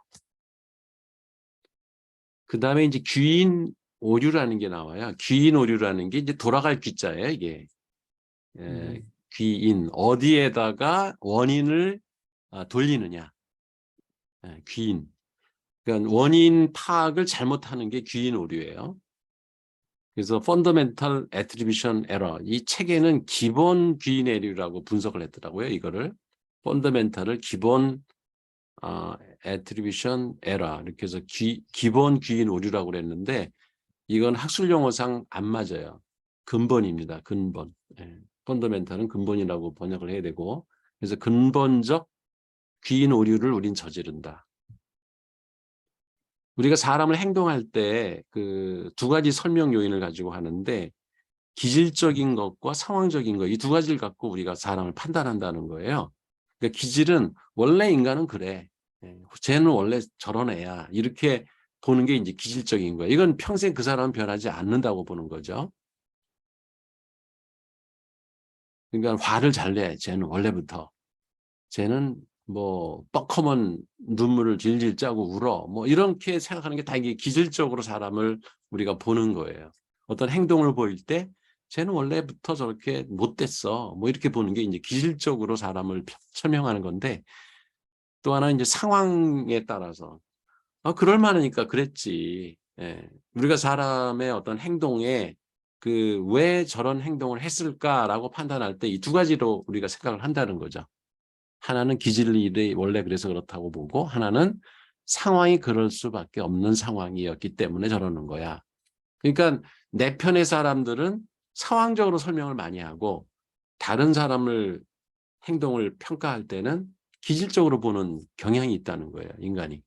그 다음에 이제 귀인 오류라는 게 나와요. 귀인 오류라는 게 이제 돌아갈 귀자예요, 이게. 귀인 어디에다가 원인을 돌리느냐. 귀인. 그러니까 원인 파악을 잘못하는 게 귀인 오류예요. 그래서 Fundamental Attribution Error 이 책에는 기본 귀인 오류라고 분석을 했더라고요. 이거를 Fundamental을 기본 Attribution Error 이렇게 해서 기본 귀인 오류라고 그랬는데 이건 학술 용어상 안 맞아요. 근본입니다. 근본. Fundamental은 근본이라고 번역을 해야 되고 그래서 근본적 귀인 오류를 우린 저지른다. 우리가 사람을 행동할 때 두 가지 설명 요인을 가지고 하는데 기질적인 것과 상황적인 것 이 두 가지를 갖고 우리가 사람을 판단한다는 거예요. 그러니까 기질은 원래 인간은 그래. 쟤는 원래 저런 애야. 이렇게 보는 게 이제 기질적인 거예요. 이건 평생 그 사람은 변하지 않는다고 보는 거죠. 그러니까 화를 잘 내. 쟤는 원래부터. 쟤는 뭐 뻑커먼 눈물을 질질 짜고 울어. 뭐 이렇게 생각하는 게 다 이게 기질적으로 사람을 우리가 보는 거예요. 어떤 행동을 보일 때 쟤는 원래부터 저렇게 못됐어. 뭐 이렇게 보는 게 이제 기질적으로 사람을 설명하는 건데 또 하나 이제 상황에 따라서 그럴 만하니까 그랬지. 우리가 사람의 어떤 행동에 왜 저런 행동을 했을까라고 판단할 때 이 두 가지로 우리가 생각을 한다는 거죠. 하나는 기질이 원래 그래서 그렇다고 보고 하나는 상황이 그럴 수밖에 없는 상황이었기 때문에 저러는 거야. 그러니까 내 편의 사람들은 상황적으로 설명을 많이 하고 다른 사람을 행동을 평가할 때는 기질적으로 보는 경향이 있다는 거예요. 인간이.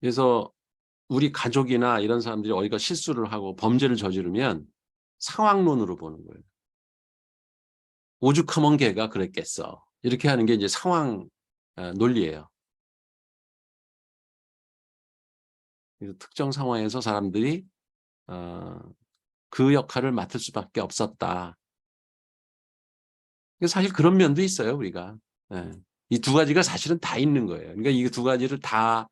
그래서 우리 가족이나 이런 사람들이 어디가 실수를 하고 범죄를 저지르면 상황론으로 보는 거예요. 오죽하면 걔가 그랬겠어. 이렇게 하는 게 이제 상황 논리예요. 그래서 특정 상황에서 사람들이 그 역할을 맡을 수밖에 없었다. 사실 그런 면도 있어요, 우리가. 이 두 가지가 사실은 다 있는 거예요. 그러니까 이 두 가지를 다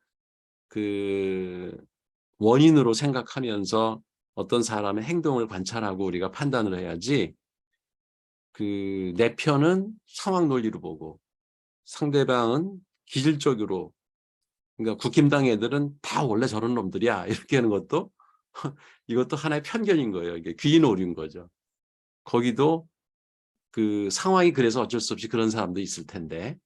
원인으로 생각하면서 어떤 사람의 행동을 관찰하고 우리가 판단을 해야지 내 편은 상황 논리로 보고 상대방은 기질적으로 그러니까 국힘당 애들은 다 원래 저런 놈들이야 이렇게 하는 것도 이것도 하나의 편견인 거예요. 이게 귀인 오류인 거죠. 거기도 상황이 그래서 어쩔 수 없이 그런 사람도 있을 텐데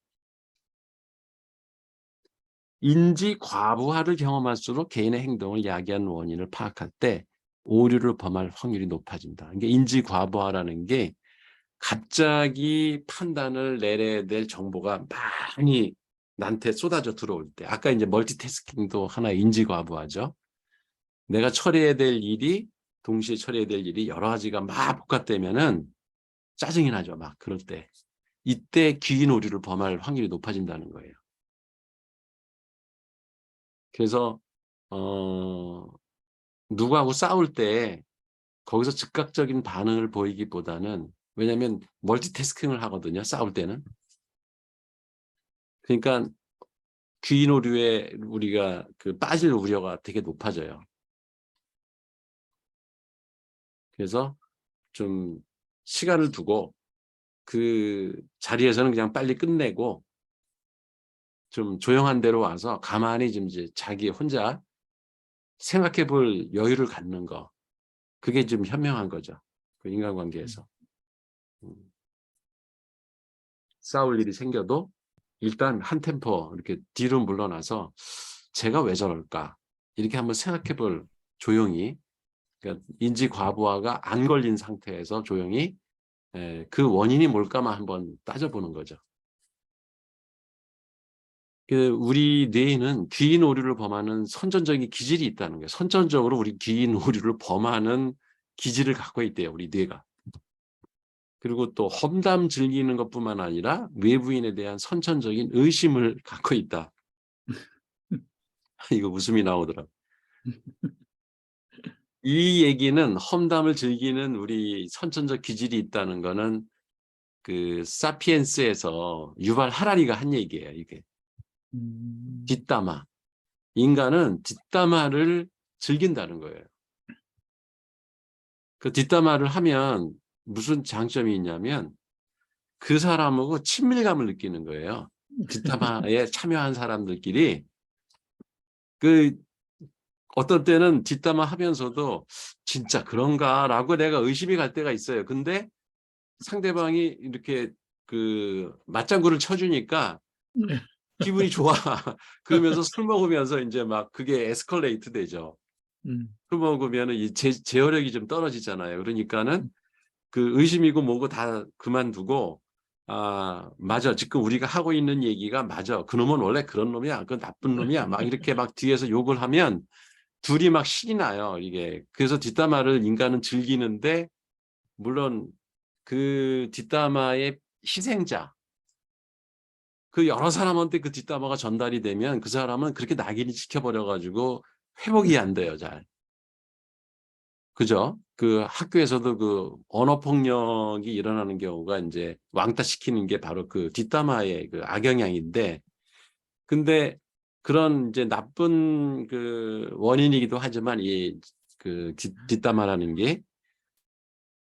인지 과부하를 경험할수록 개인의 행동을 야기한 원인을 파악할 때 오류를 범할 확률이 높아진다. 이게 인지 과부하라는 게 갑자기 판단을 내려야 될 정보가 많이 나한테 쏟아져 들어올 때, 아까 이제 멀티태스킹도 하나의 인지과부하죠. 내가 처리해야 될 일이, 동시에 처리해야 될 일이 여러 가지가 막 복합되면은 짜증이 나죠. 막 그럴 때. 이때 귀인 오류를 범할 확률이 높아진다는 거예요. 그래서 누구하고 싸울 때 거기서 즉각적인 반응을 보이기보다는, 왜냐하면 멀티태스킹을 하거든요. 싸울 때는. 그러니까 귀인 오류에 우리가 그 빠질 우려가 되게 높아져요. 그래서 좀 시간을 두고 그 자리에서는 그냥 빨리 끝내고 좀 조용한 데로 와서 가만히 좀 이제 자기 혼자 생각해 볼 여유를 갖는 거. 그게 좀 현명한 거죠. 그 인간관계에서. 싸울 일이 생겨도 일단 한 템포 이렇게 뒤로 물러나서 제가 왜 저럴까? 이렇게 한번 생각해 볼 조용히, 그러니까 인지 과부하가 안 걸린 상태에서 조용히 그 원인이 뭘까만 한번 따져보는 거죠. 우리 뇌에는 귀인 오류를 범하는 선천적인 기질이 있다는 거예요. 선천적으로 우리 귀인 오류를 범하는 기질을 갖고 있대요, 우리 뇌가. 그리고 또 험담 즐기는 것뿐만 아니라 외부인에 대한 선천적인 의심을 갖고 있다. 이거 웃음이 나오더라. 이 얘기는 험담을 즐기는 우리 선천적 기질이 있다는 거는 그 사피엔스에서 유발 하라리가 한 얘기예요. 이게 뒷담화. 인간은 뒷담화를 즐긴다는 거예요. 그 뒷담화를 하면 무슨 장점이 있냐면 그 사람하고 친밀감을 느끼는 거예요. 뒷담화에 참여한 사람들끼리 그 어떤 때는 뒷담화 하면서도 진짜 그런가라고 내가 의심이 갈 때가 있어요. 근데 상대방이 이렇게 그 맞장구를 쳐주니까 기분이 좋아. 그러면서 술 먹으면서 이제 막 그게 에스컬레이트 되죠. 술 먹으면 이 제어력이 좀 떨어지잖아요. 그러니까는 그 의심이고 뭐고 다 그만두고, 아, 맞아. 지금 우리가 하고 있는 얘기가 맞아. 그놈은 원래 그런 놈이야. 그 나쁜 놈이야. 막 이렇게 막 뒤에서 욕을 하면 둘이 막 신이 나요. 이게. 그래서 뒷담화를 인간은 즐기는데, 물론 그 뒷담화의 희생자, 그 여러 사람한테 그 뒷담화가 전달이 되면 그 사람은 그렇게 낙인이 찍혀버려가지고 회복이 안 돼요, 잘. 그죠? 그 학교에서도 그 언어폭력이 일어나는 경우가 이제 왕따시키는 게 바로 그 뒷담화의 그 악영향인데, 근데 그런 이제 나쁜 그 원인이기도 하지만 이 그 뒷담화라는 게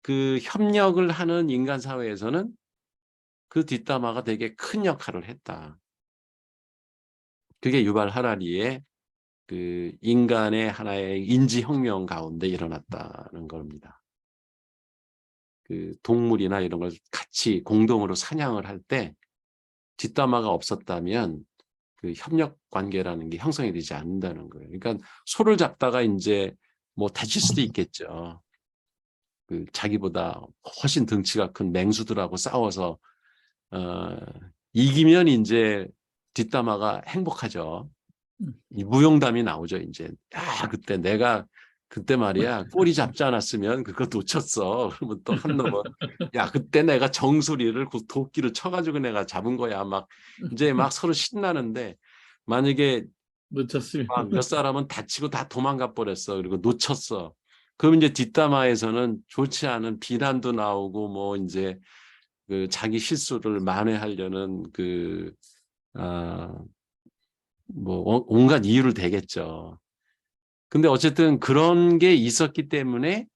그 협력을 하는 인간 사회에서는 그 뒷담화가 되게 큰 역할을 했다. 그게 유발 하라리의 그 인간의 하나의 인지혁명 가운데 일어났다는 겁니다. 그 동물이나 이런 걸 같이 공동으로 사냥을 할 때 뒷담화가 없었다면 그 협력 관계라는 게 형성이 되지 않는다는 거예요. 그러니까 소를 잡다가 이제 뭐 다칠 수도 있겠죠. 그 자기보다 훨씬 덩치가 큰 맹수들하고 싸워서 이기면 이제 뒷담화가 행복하죠. 이 무용담이 나오죠. 이제 야, 그때 내가 그때 말이야 꼬리 잡지 않았으면 그거 놓쳤어. 그러면 또 한 놈은 야, 그때 내가 정수리를 도끼를 쳐가지고 내가 잡은 거야. 막 이제 막 서로 신나는데, 만약에 놓쳤으면 막 몇 사람은 다치고 다 도망가 버렸어. 그리고 놓쳤어. 그럼 이제 뒷담화에서는 좋지 않은 비난도 나오고 뭐 이제 그 자기 실수를 만회하려는 그 뭐 온갖 이유를 대겠죠. 근데 어쨌든 그런 게 있었기 때문에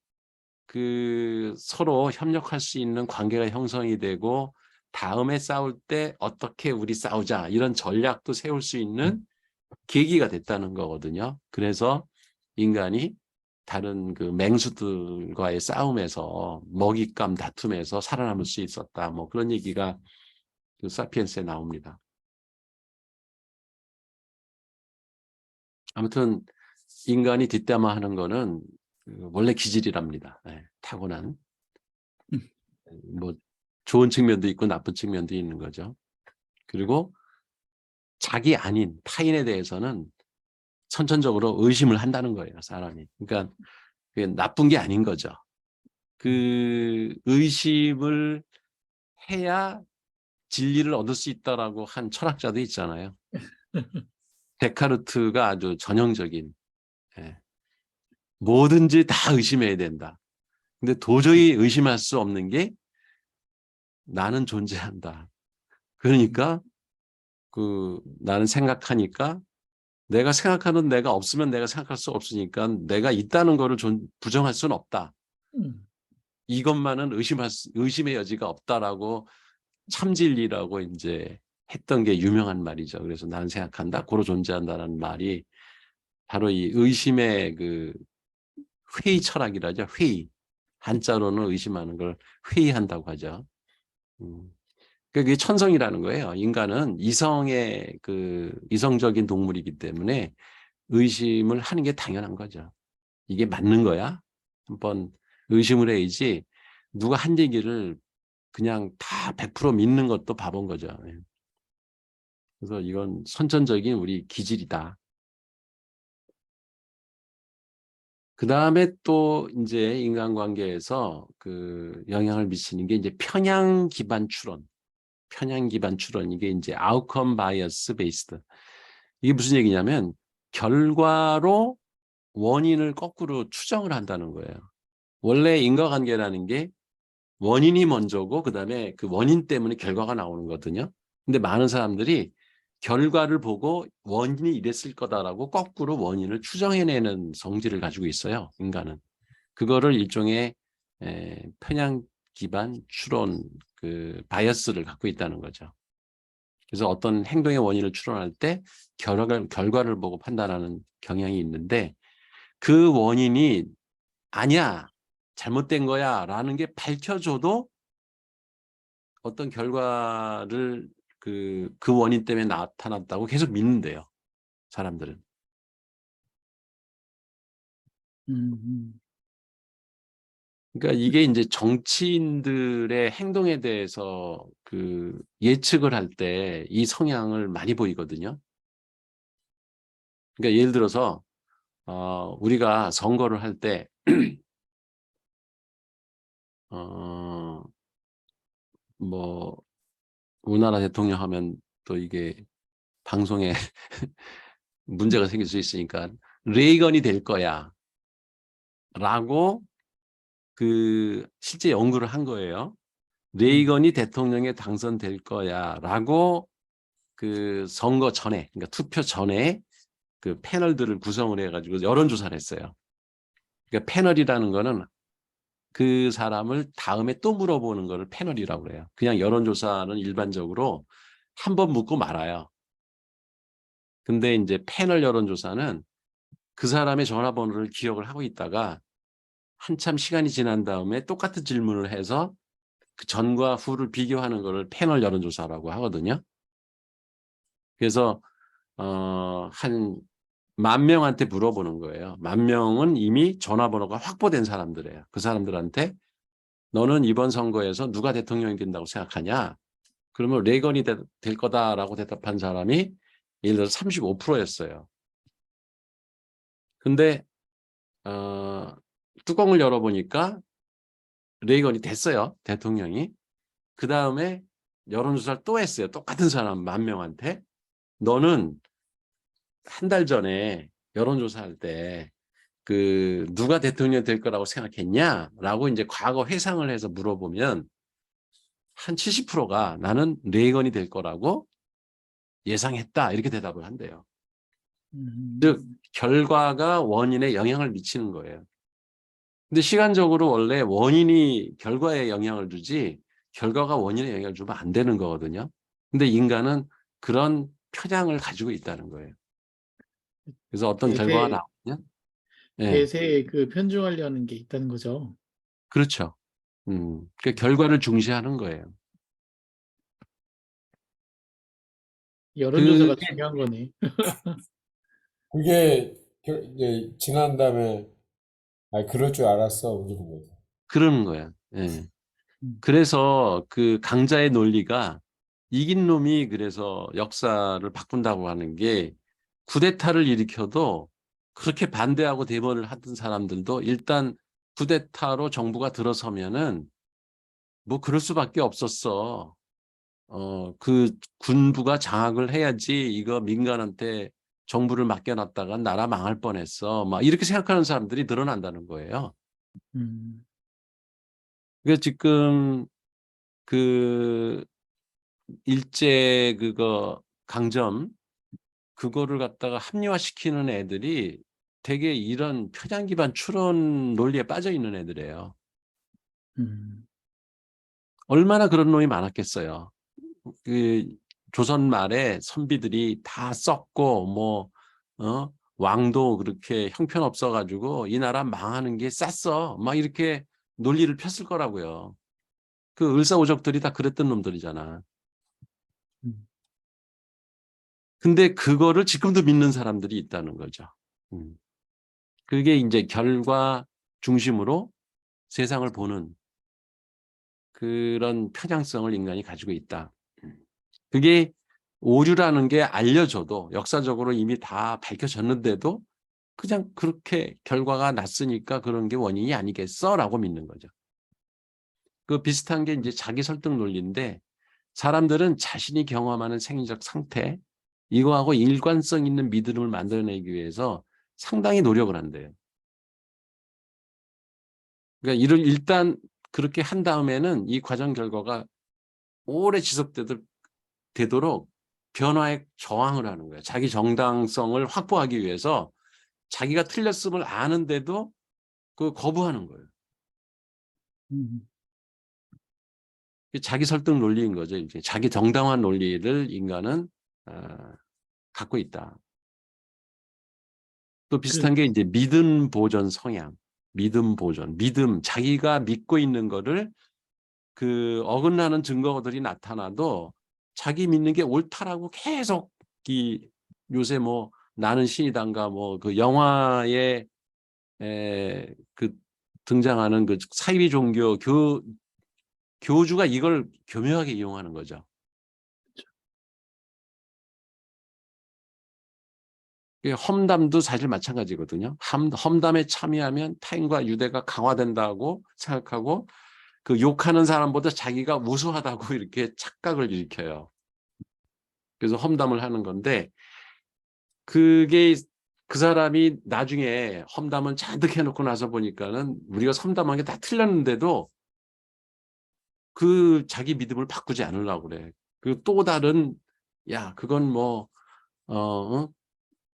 그 서로 협력할 수 있는 관계가 형성이 되고, 다음에 싸울 때 어떻게 우리 싸우자 이런 전략도 세울 수 있는 계기가 됐다는 거거든요. 그래서 인간이 다른 그 맹수들과의 싸움에서 먹잇감 다툼에서 살아남을 수 있었다. 뭐 그런 얘기가 그 사피엔스에 나옵니다. 아무튼 인간이 뒷담화하는 거는 원래 기질이랍니다. 네, 타고난. 뭐 좋은 측면도 있고 나쁜 측면도 있는 거죠. 그리고 자기 아닌 타인에 대해서는 선천적으로 의심을 한다는 거예요, 사람이. 그러니까 그게 나쁜 게 아닌 거죠. 그 의심을 해야 진리를 얻을 수 있다라고 한 철학자도 있잖아요. 데카르트가 아주 전형적인, 예, 뭐든지 다 의심해야 된다. 근데 도저히 의심할 수 없는 게 나는 존재한다. 그러니까 나는 생각하니까 내가 생각하는 내가 없으면 내가 생각할 수 없으니까 내가 있다는 거를 부정할 수는 없다. 음. 이것만은 의심의 여지가 없다라고 참진리라고 이제 했던 게 유명한 말이죠. 그래서 나는 생각한다, 고로 존재한다라는 말이 바로 이 의심의 그 회의 철학이라죠. 회의. 한자로는 의심하는 걸 회의한다고 하죠. 그게 천성이라는 거예요. 인간은 이성적인 동물이기 때문에 의심을 하는 게 당연한 거죠. 이게 맞는 거야? 한번 의심을 해야지 누가 한 얘기를 그냥 다 100% 믿는 것도 바본 거죠. 그래서 이건 선천적인 우리 기질이다. 그 다음에 또 이제 인간관계에서 그 영향을 미치는 게 이제 편향 기반 추론. 편향 기반 추론. 이게 이제 outcome bias based. 이게 무슨 얘기냐면 결과로 원인을 거꾸로 추정을 한다는 거예요. 원래 인과관계라는 게 원인이 먼저고 그다음에 그 원인 때문에 결과가 나오는 거거든요. 근데 많은 사람들이 결과를 보고 원인이 이랬을 거다라고 거꾸로 원인을 추정해내는 성질을 가지고 있어요. 인간은. 그거를 일종의 편향 기반 추론 그 바이어스를 갖고 있다는 거죠. 그래서 어떤 행동의 원인을 추론할 때 결과를 보고 판단하는 경향이 있는데 그 원인이 아니야, 잘못된 거야 라는 게 밝혀져도 어떤 결과를 그 원인 때문에 나타났다고 계속 믿는데요. 사람들은. 음. 그러니까 이게 이제 정치인들의 행동에 대해서 그 예측을 할 때 이 성향을 많이 보이거든요. 그러니까 예를 들어서 우리가 선거를 할 때 뭐 우리나라 대통령 하면 또 이게 방송에 문제가 생길 수 있으니까 레이건이 될 거야 라고 그 실제 연구를 한 거예요. 레이건이 대통령에 당선될 거야 라고 그 선거 전에, 그러니까 투표 전에 그 패널들을 구성을 해가지고 여론조사를 했어요. 그러니까 패널이라는 거는 그 사람을 다음에 또 물어보는 거를 패널이라고 그래요. 그냥 여론조사는 일반적으로 한 번 묻고 말아요. 근데 이제 패널 여론조사는 그 사람의 전화번호를 기억을 하고 있다가 한참 시간이 지난 다음에 똑같은 질문을 해서 그 전과 후를 비교하는 거를 패널 여론조사라고 하거든요. 그래서 한 10,000명한테 물어보는 거예요. 10,000명은 이미 전화번호가 확보된 사람들이에요. 그 사람들한테 너는 이번 선거에서 누가 대통령이 된다고 생각하냐? 그러면 레이건이 될 거다라고 대답한 사람이 예를 들어서 35%였어요. 근데 뚜껑을 열어보니까 레이건이 됐어요. 대통령이. 그 다음에 여론조사를 또 했어요. 똑같은 사람 10,000명한테. 너는 한 달 전에 여론조사할 때 그 누가 대통령 될 거라고 생각했냐? 라고 이제 과거 회상을 해서 물어보면 한 70%가 나는 레이건이 될 거라고 예상했다. 이렇게 대답을 한대요. 즉 결과가 원인에 영향을 미치는 거예요. 근데 시간적으로 원래 원인이 결과에 영향을 주지 결과가 원인에 영향을 주면 안 되는 거거든요. 근데 인간은 그런 편향을 가지고 있다는 거예요. 그래서 어떤 결과가 나오면 대세에 그 편중하려는 게 있다는 거죠. 그렇죠. 그 결과를 중시하는 거예요. 여론조사가 그게 중요한 거네. 그게 이제 지난 다음에 그럴 줄 알았어 우리 보면서. 그러는 거야. 예. 그래서 그 강자의 논리가 이긴 놈이 그래서 역사를 바꾼다고 하는 게 쿠데타를 일으켜도 그렇게 반대하고 대번을 하던 사람들도 일단 쿠데타로 정부가 들어서면은 뭐 그럴 수밖에 없었어. 그 군부가 장악을 해야지 이거 민간한테 정부를 맡겨놨다가 나라 망할 뻔했어. 막 이렇게 생각하는 사람들이 늘어난다는 거예요. 음, 그러니까 지금 그 일제 그거 강점 그거를 갖다가 합리화시키는 애들이 되게 이런 편향 기반 추론 논리에 빠져 있는 애들이에요. 얼마나 그런 놈이 많았겠어요. 그 조선 말에 선비들이 다 썼고 뭐 왕도 그렇게 형편없어 가지고 이 나라 망하는 게 쌌어. 막 이렇게 논리를 폈을 거라고요. 그 을사오적들이 다 그랬던 놈들이잖아. 근데 그거를 지금도 믿는 사람들이 있다는 거죠. 그게 이제 결과 중심으로 세상을 보는 그런 편향성을 인간이 가지고 있다. 그게 오류라는 게 알려져도 역사적으로 이미 다 밝혀졌는데도 그냥 그렇게 결과가 났으니까 그런 게 원인이 아니겠어라고 믿는 거죠. 그 비슷한 게 이제 자기 설득 논리인데 사람들은 자신이 경험하는 생리적 상태 이거하고 일관성 있는 믿음을 만들어내기 위해서 상당히 노력을 한대요. 그러니까 이를 일단 그렇게 한 다음에는 이 과정 결과가 오래 지속되도록 변화에 저항을 하는 거예요. 자기 정당성을 확보하기 위해서 자기가 틀렸음을 아는데도 그 거부하는 거예요. 자기 설득 논리인 거죠. 이제 자기 정당한 논리를 인간은 갖고 있다. 또 비슷한 게 이제 믿음 보존 성향, 믿음 보존, 믿음 자기가 믿고 있는 거를 그 어긋나는 증거들이 나타나도 자기 믿는 게 옳다라고 계속 요새 뭐 나는 신이단가 뭐 그 영화에 그 등장하는 그 사이비 종교 교주가 이걸 교묘하게 이용하는 거죠. 험담도 사실 마찬가지거든요. 험담에 참여하면 타인과 유대가 강화된다고 생각하고 그 욕하는 사람보다 자기가 우수하다고 이렇게 착각을 일으켜요. 그래서 험담을 하는 건데 그게 그 사람이 나중에 험담은 잔뜩 해놓고 나서 보니까는 우리가 험담한 게 다 틀렸는데도 그 자기 믿음을 바꾸지 않으려고 그래. 그 또 다른 야 그건 뭐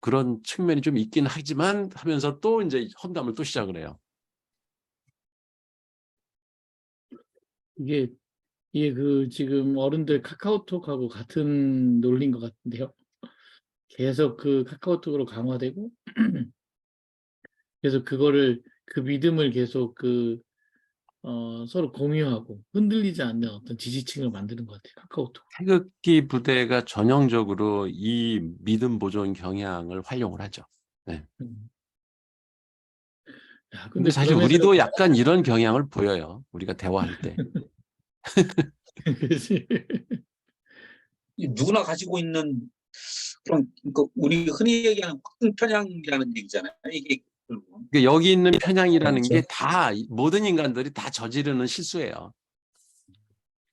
그런 측면이 좀 있긴 하지만 하면서 또 이제 험담을 또 시작을 해요. 이게 그 지금 어른들 카카오톡하고 같은 논리인 것 같은데요. 계속 그 카카오톡으로 강화되고 그래서 그거를 그 믿음을 계속 서로 공유하고 흔들리지 않는 어떤 지지층을 만드는 것 같아요. 카카오톡. 태극기 부대가 전형적으로 이 믿음 보존 경향을 활용을 하죠. 네. 야, 근데 사실 그럼에도 우리도 약간 이런 경향을 보여요. 우리가 대화할 때. 그치. 누구나 가지고 있는 그런 그 우리 흔히 얘기하는 확증 편향이라는 얘기잖아요. 이게 결국은. 그러니까 여기 있는 편향이라는 그렇죠. 게 다 모든 인간들이 다 저지르는 실수예요.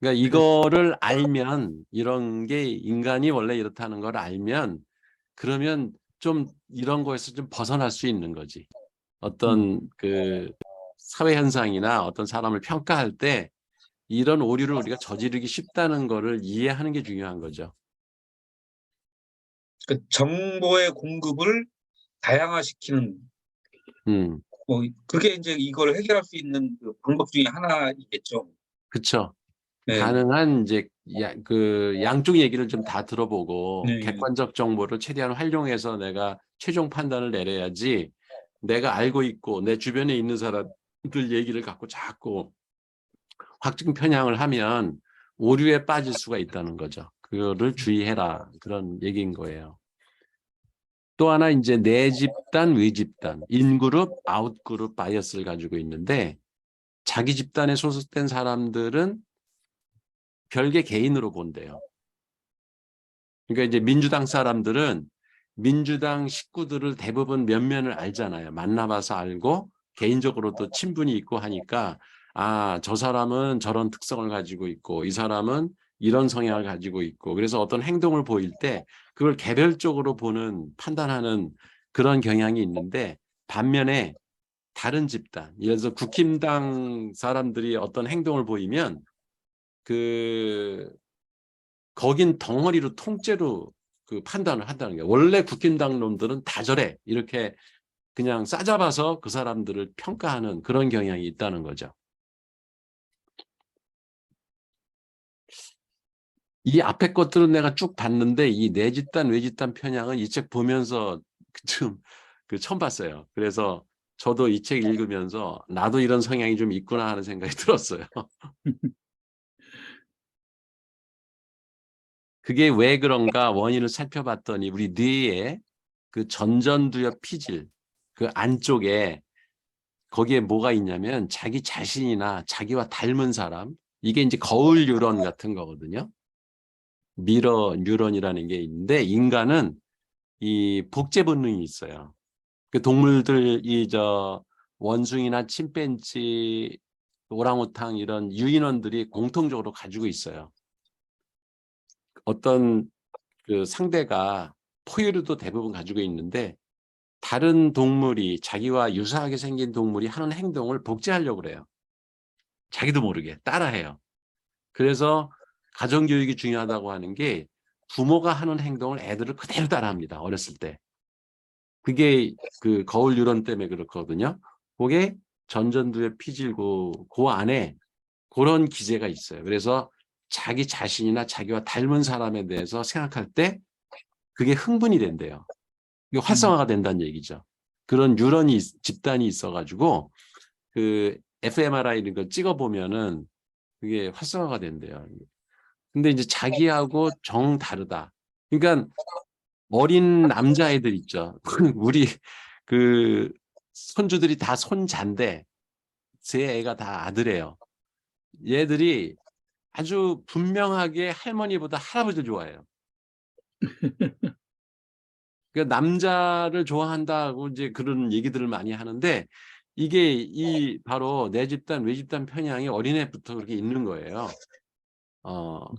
그러니까 그래서 이거를 알면 이런 게 인간이 원래 이렇다는 걸 알면 그러면 좀 이런 거에서 좀 벗어날 수 있는 거지. 어떤 그 사회 현상이나 어떤 사람을 평가할 때 이런 오류를 우리가 저지르기 쉽다는 거를 이해하는 게 중요한 거죠. 그 정보의 공급을 다양화시키는 뭐 그게 이제 이걸 해결할 수 있는 그 방법 중에 하나이겠죠. 그렇죠. 네. 가능한 이제 그 양쪽 얘기를 좀 다 들어보고 네. 객관적 정보를 최대한 활용해서 내가 최종 판단을 내려야지 내가 알고 있고 내 주변에 있는 사람들 얘기를 갖고 자꾸 확증 편향을 하면 오류에 빠질 수가 있다는 거죠. 그거를 주의해라 그런 얘기인 거예요. 또 하나 이제 내 집단, 위 집단, 인그룹, 아웃그룹 바이어스를 가지고 있는데 자기 집단에 소속된 사람들은 별개 개인으로 본대요. 그러니까 이제 민주당 사람들은 민주당 식구들을 대부분 면면을 알잖아요. 만나봐서 알고 개인적으로도 친분이 있고 하니까 아, 저 사람은 저런 특성을 가지고 있고 이 사람은 이런 성향을 가지고 있고 그래서 어떤 행동을 보일 때 그걸 개별적으로 보는 판단하는 그런 경향이 있는데 반면에 다른 집단, 예를 들어서 국힘당 사람들이 어떤 행동을 보이면 거긴 덩어리로 통째로 그 판단을 한다는 거예요. 원래 국힘당 놈들은 다 저래 이렇게 그냥 싸잡아서 그 사람들을 평가하는 그런 경향이 있다는 거죠. 이 앞에 것들은 내가 쭉 봤는데 이 내집단 외집단 편향은 이 책 보면서 좀 처음 봤어요. 그래서 저도 이 책 읽으면서 나도 이런 성향이 좀 있구나 하는 생각이 들었어요. 그게 왜 그런가 원인을 살펴봤더니 우리 뇌의 그 전전두엽 피질 그 안쪽에 거기에 뭐가 있냐면 자기 자신이나 자기와 닮은 사람 이게 이제 거울 뉴런 같은 거거든요. 미러 뉴런이라는 게 있는데 인간은 이 복제 본능이 있어요. 그 동물들 원숭이나 침팬지, 오랑우탕 이런 유인원들이 공통적으로 가지고 있어요. 어떤 그 상대가 포유류도 대부분 가지고 있는데 다른 동물이 자기와 유사하게 생긴 동물이 하는 행동을 복제하려고 그래요. 자기도 모르게 따라해요. 그래서 가정교육이 중요하다고 하는 게 부모가 하는 행동을 애들을 그대로 따라합니다. 어렸을 때. 그게 그 거울 뉴런 때문에 그렇거든요. 그게 전전두엽 피질고 그 안에 그런 기제가 있어요. 그래서 자기 자신이나 자기와 닮은 사람에 대해서 생각할 때 그게 흥분이 된대요. 이게 활성화가 된다는 얘기죠. 그런 뉴런이 집단이 있어가지고 그 fMRI 이런 걸 찍어보면은 그게 활성화가 된대요. 근데 이제 자기하고 정 다르다. 그러니까 어린 남자애들 있죠. 우리 그 손주들이 다 손자인데 제 애가 다 아들이에요. 얘들이 아주 분명하게 할머니보다 할아버지를 좋아해요. 그러니까 남자를 좋아한다고 이제 그런 얘기들을 많이 하는데 이게 이 바로 내 집단 외 집단 편향이 어린애부터 그렇게 있는 거예요.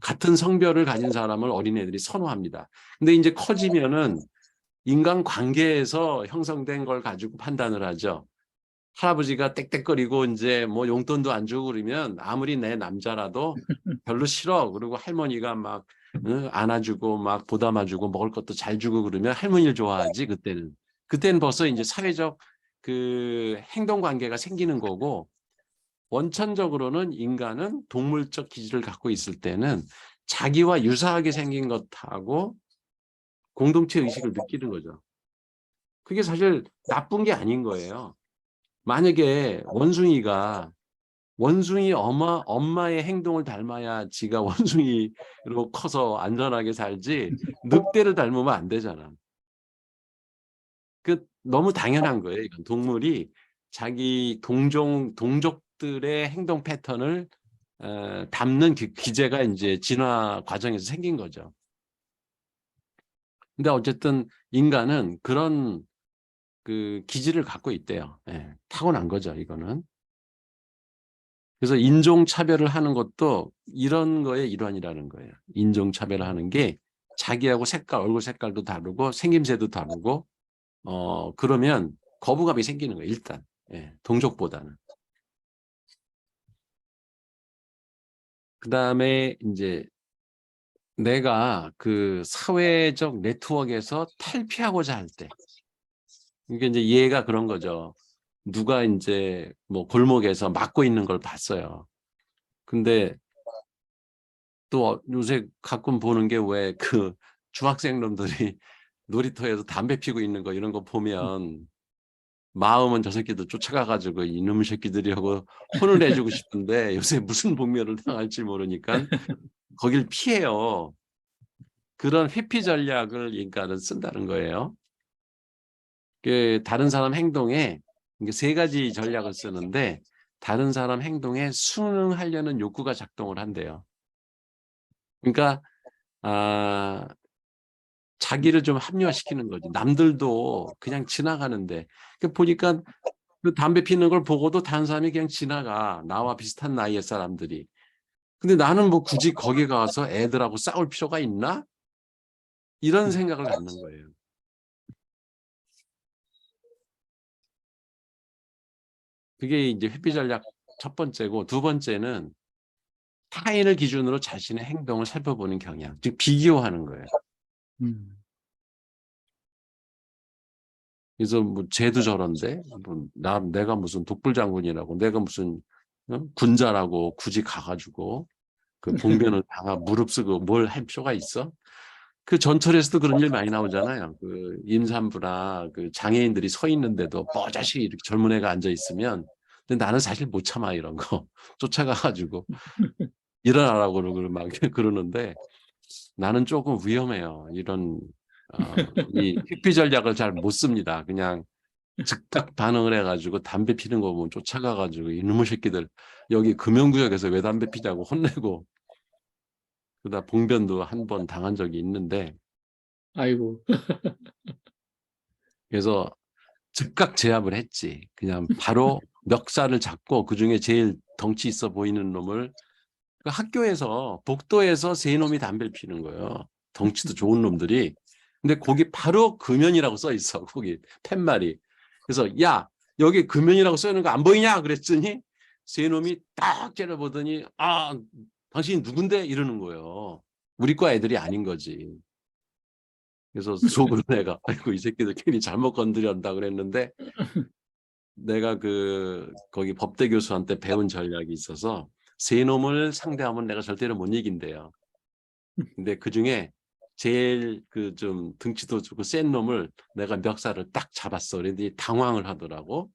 같은 성별을 가진 사람을 어린애들이 선호합니다. 근데 이제 커지면은 인간 관계에서 형성된 걸 가지고 판단을 하죠. 할아버지가 떽떽거리고 이제 뭐 용돈도 안 주고 그러면 아무리 내 남자라도 별로 싫어. 그리고 할머니가 막 안아주고 막 보담아주고 먹을 것도 잘 주고 그러면 할머니를 좋아하지 그때는. 그때는 벌써 이제 사회적 그 행동 관계가 생기는 거고 원천적으로는 인간은 동물적 기질을 갖고 있을 때는 자기와 유사하게 생긴 것하고 공동체 의식을 느끼는 거죠. 그게 사실 나쁜 게 아닌 거예요. 만약에 원숭이 엄마의 행동을 닮아야 지가 원숭이로 커서 안전하게 살지 늑대를 닮으면 안 되잖아. 너무 당연한 거예요. 이건 동물이 자기 동족들의 행동 패턴을 담는 기제가 이제 진화 과정에서 생긴 거죠. 근데 어쨌든 인간은 그런 그 기질을 갖고 있대요. 예, 타고난 거죠, 이거는. 그래서 인종차별을 하는 것도 이런 거의 일환이라는 거예요. 인종차별을 하는 게 자기하고 얼굴 색깔도 다르고 생김새도 다르고 그러면 거부감이 생기는 거예요. 일단 동족보다는. 그 다음에 이제 내가 그 사회적 네트워크에서 탈피하고자 할 때 이게 이제 얘가 그런 거죠. 누가 이제 뭐 골목에서 맞고 있는 걸 봤어요. 근데 또 요새 가끔 보는 게 왜 그 중학생 놈들이 놀이터에서 담배 피고 있는 거 이런 거 보면 마음은 저 새끼들 쫓아가가지고 이놈의 새끼들이 하고 혼을 내주고 싶은데 요새 무슨 복면을 당할지 모르니까 거길 피해요. 그런 회피 전략을 인간은 쓴다는 거예요. 다른 사람 행동에 세 가지 전략을 쓰는데 다른 사람 행동에 순응하려는 욕구가 작동을 한대요. 그러니까 자기를 좀 합리화시키는 거지. 남들도 그냥 지나가는데 보니까 그 담배 피는 걸 보고도 다른 사람이 그냥 지나가. 나와 비슷한 나이의 사람들이. 근데 나는 뭐 굳이 거기 가서 애들하고 싸울 필요가 있나? 이런 생각을 갖는 거예요. 그게 이제 회피 전략 첫 번째고, 두 번째는 타인을 기준으로 자신의 행동을 살펴보는 경향, 즉 비교하는 거예요. 그래서 뭐 쟤도 저런데 뭐 내가 무슨 독불장군이라고, 내가 무슨 군자라고 굳이 가가지고 그 봉변을 당하 무릅쓰고 뭘 할 필요가 있어? 그 전철에서도 그런 일 많이 나오잖아요. 그 임산부나 그 장애인들이 서 있는데도 뻐자식 이렇게 젊은 애가 앉아 있으면, 근데 나는 사실 못 참아 이런 거 쫓아가가지고 일어나라고 막 그러는데, 나는 조금 위험해요. 이런 이 회피 전략을 잘 못 씁니다. 그냥 즉각 반응을 해가지고 담배 피는 거 보면 쫓아가가지고 이놈의 새끼들 여기 금연구역에서 왜 담배 피자고 혼내고, 그러다 봉변도 한 번 당한 적이 있는데, 아이고. 그래서 즉각 제압을 했지. 그냥 바로 멱살을 잡고 그중에 제일 덩치 있어 보이는 놈을, 그 학교에서 복도에서 세 놈이 담배를 피는 거예요. 덩치도 좋은 놈들이. 근데 거기 바로 금연이라고 써 있어. 거기 팻말이. 그래서 야, 여기 금연이라고 써 있는 거 안 보이냐 그랬더니 세 놈이 딱 째려보더니 당신이 누군데 이러는 거예요. 우리 과 애들이 아닌 거지. 그래서 속으로 내가 아이고 이 새끼들 괜히 잘못 건드렸다 그랬는데, 내가 거기 법대 교수한테 배운 전략이 있어서 세 놈을 상대하면 내가 절대로 못 이긴대요. 근데 그중에 제일 좀 등치도 좋고 센 놈을 내가 멱살을 딱 잡았어. 그랬더니 당황을 하더라고.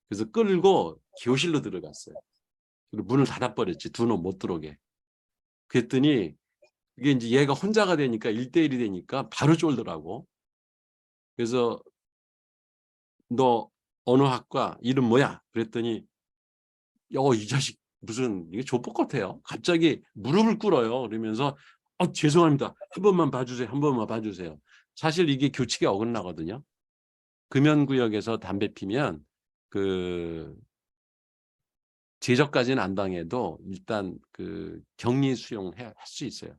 그래서 끌고 교실로 들어갔어요. 그리고 문을 닫아버렸지. 두 놈 못 들어오게. 그랬더니 이게 이제 얘가 혼자가 되니까 1대1이 되니까 바로 쫄더라고. 그래서 너 어느 학과 이름 뭐야? 그랬더니 이 자식 무슨 이게 족보 같아요. 갑자기 무릎을 꿇어요. 그러면서 죄송합니다. 한 번만 봐주세요. 한 번만 봐주세요. 사실 이게 규칙에 어긋나거든요. 금연구역에서 담배 피면 제적까지는 안 당해도 일단 격리 수용할 수 있어요.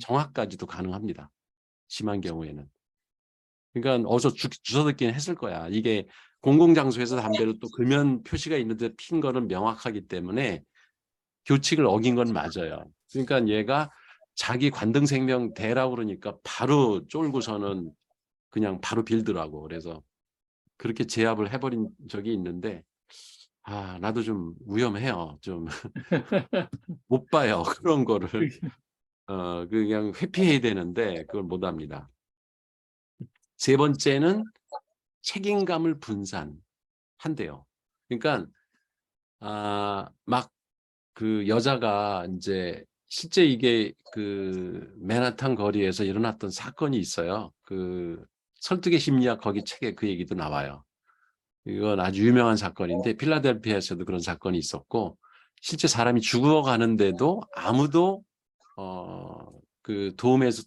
정학까지도 가능합니다. 심한 경우에는. 그러니까 어서 주워 듣긴 했을 거야. 이게 공공장소에서 담배를 또 금연 표시가 있는데 핀 거는 명확하기 때문에 규칙을 어긴 건 맞아요. 그러니까 얘가 자기 관등생명 대라고 그러니까 바로 쫄고서는 그냥 바로 빌더라고. 그래서 그렇게 제압을 해버린 적이 있는데, 나도 좀 위험해요. 좀 못 봐요. 그런 거를. 그냥 회피해야 되는데 그걸 못 합니다. 세 번째는 책임감을 분산한대요. 그러니까 막 여자가 이제 실제 이게 맨하탄 거리에서 일어났던 사건이 있어요. 설득의 심리학 거기 책에 그 얘기도 나와요. 이건 아주 유명한 사건인데 필라델피아에서도 그런 사건이 있었고, 실제 사람이 죽어가는데도 아무도 도움에서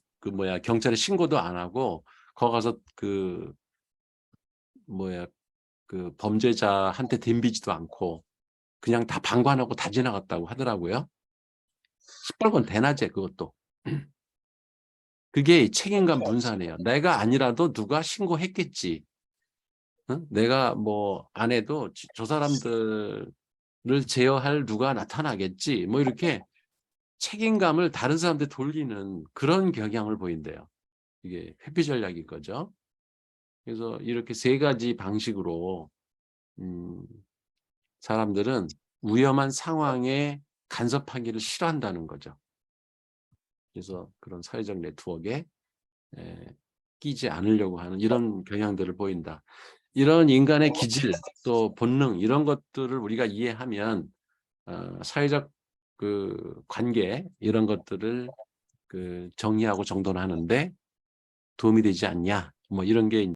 경찰에 신고도 안 하고 거기 가서 범죄자한테 덤비지도 않고 그냥 다 방관하고 다 지나갔다고 하더라고요. 시뻘건 대낮에 그것도. 그게 책임감 분산이에요. 내가 아니라도 누가 신고했겠지. 내가 뭐 안 해도 저 사람들을 제어할 누가 나타나겠지. 뭐 이렇게 책임감을 다른 사람한테 돌리는 그런 경향을 보인대요. 이게 회피 전략인 거죠. 그래서 이렇게 세 가지 방식으로 사람들은 위험한 상황에 간섭하기를 싫어한다는 거죠. 그래서 그런 사회적 네트워크에 끼지 않으려고 하는 이런 경향들을 보인다. 이런 인간의 기질 또 본능 이런 것들을 우리가 이해하면 사회적 관계 이런 것들을 정의하고 정돈하는데 도움이 되지 않냐, 뭐 이런 게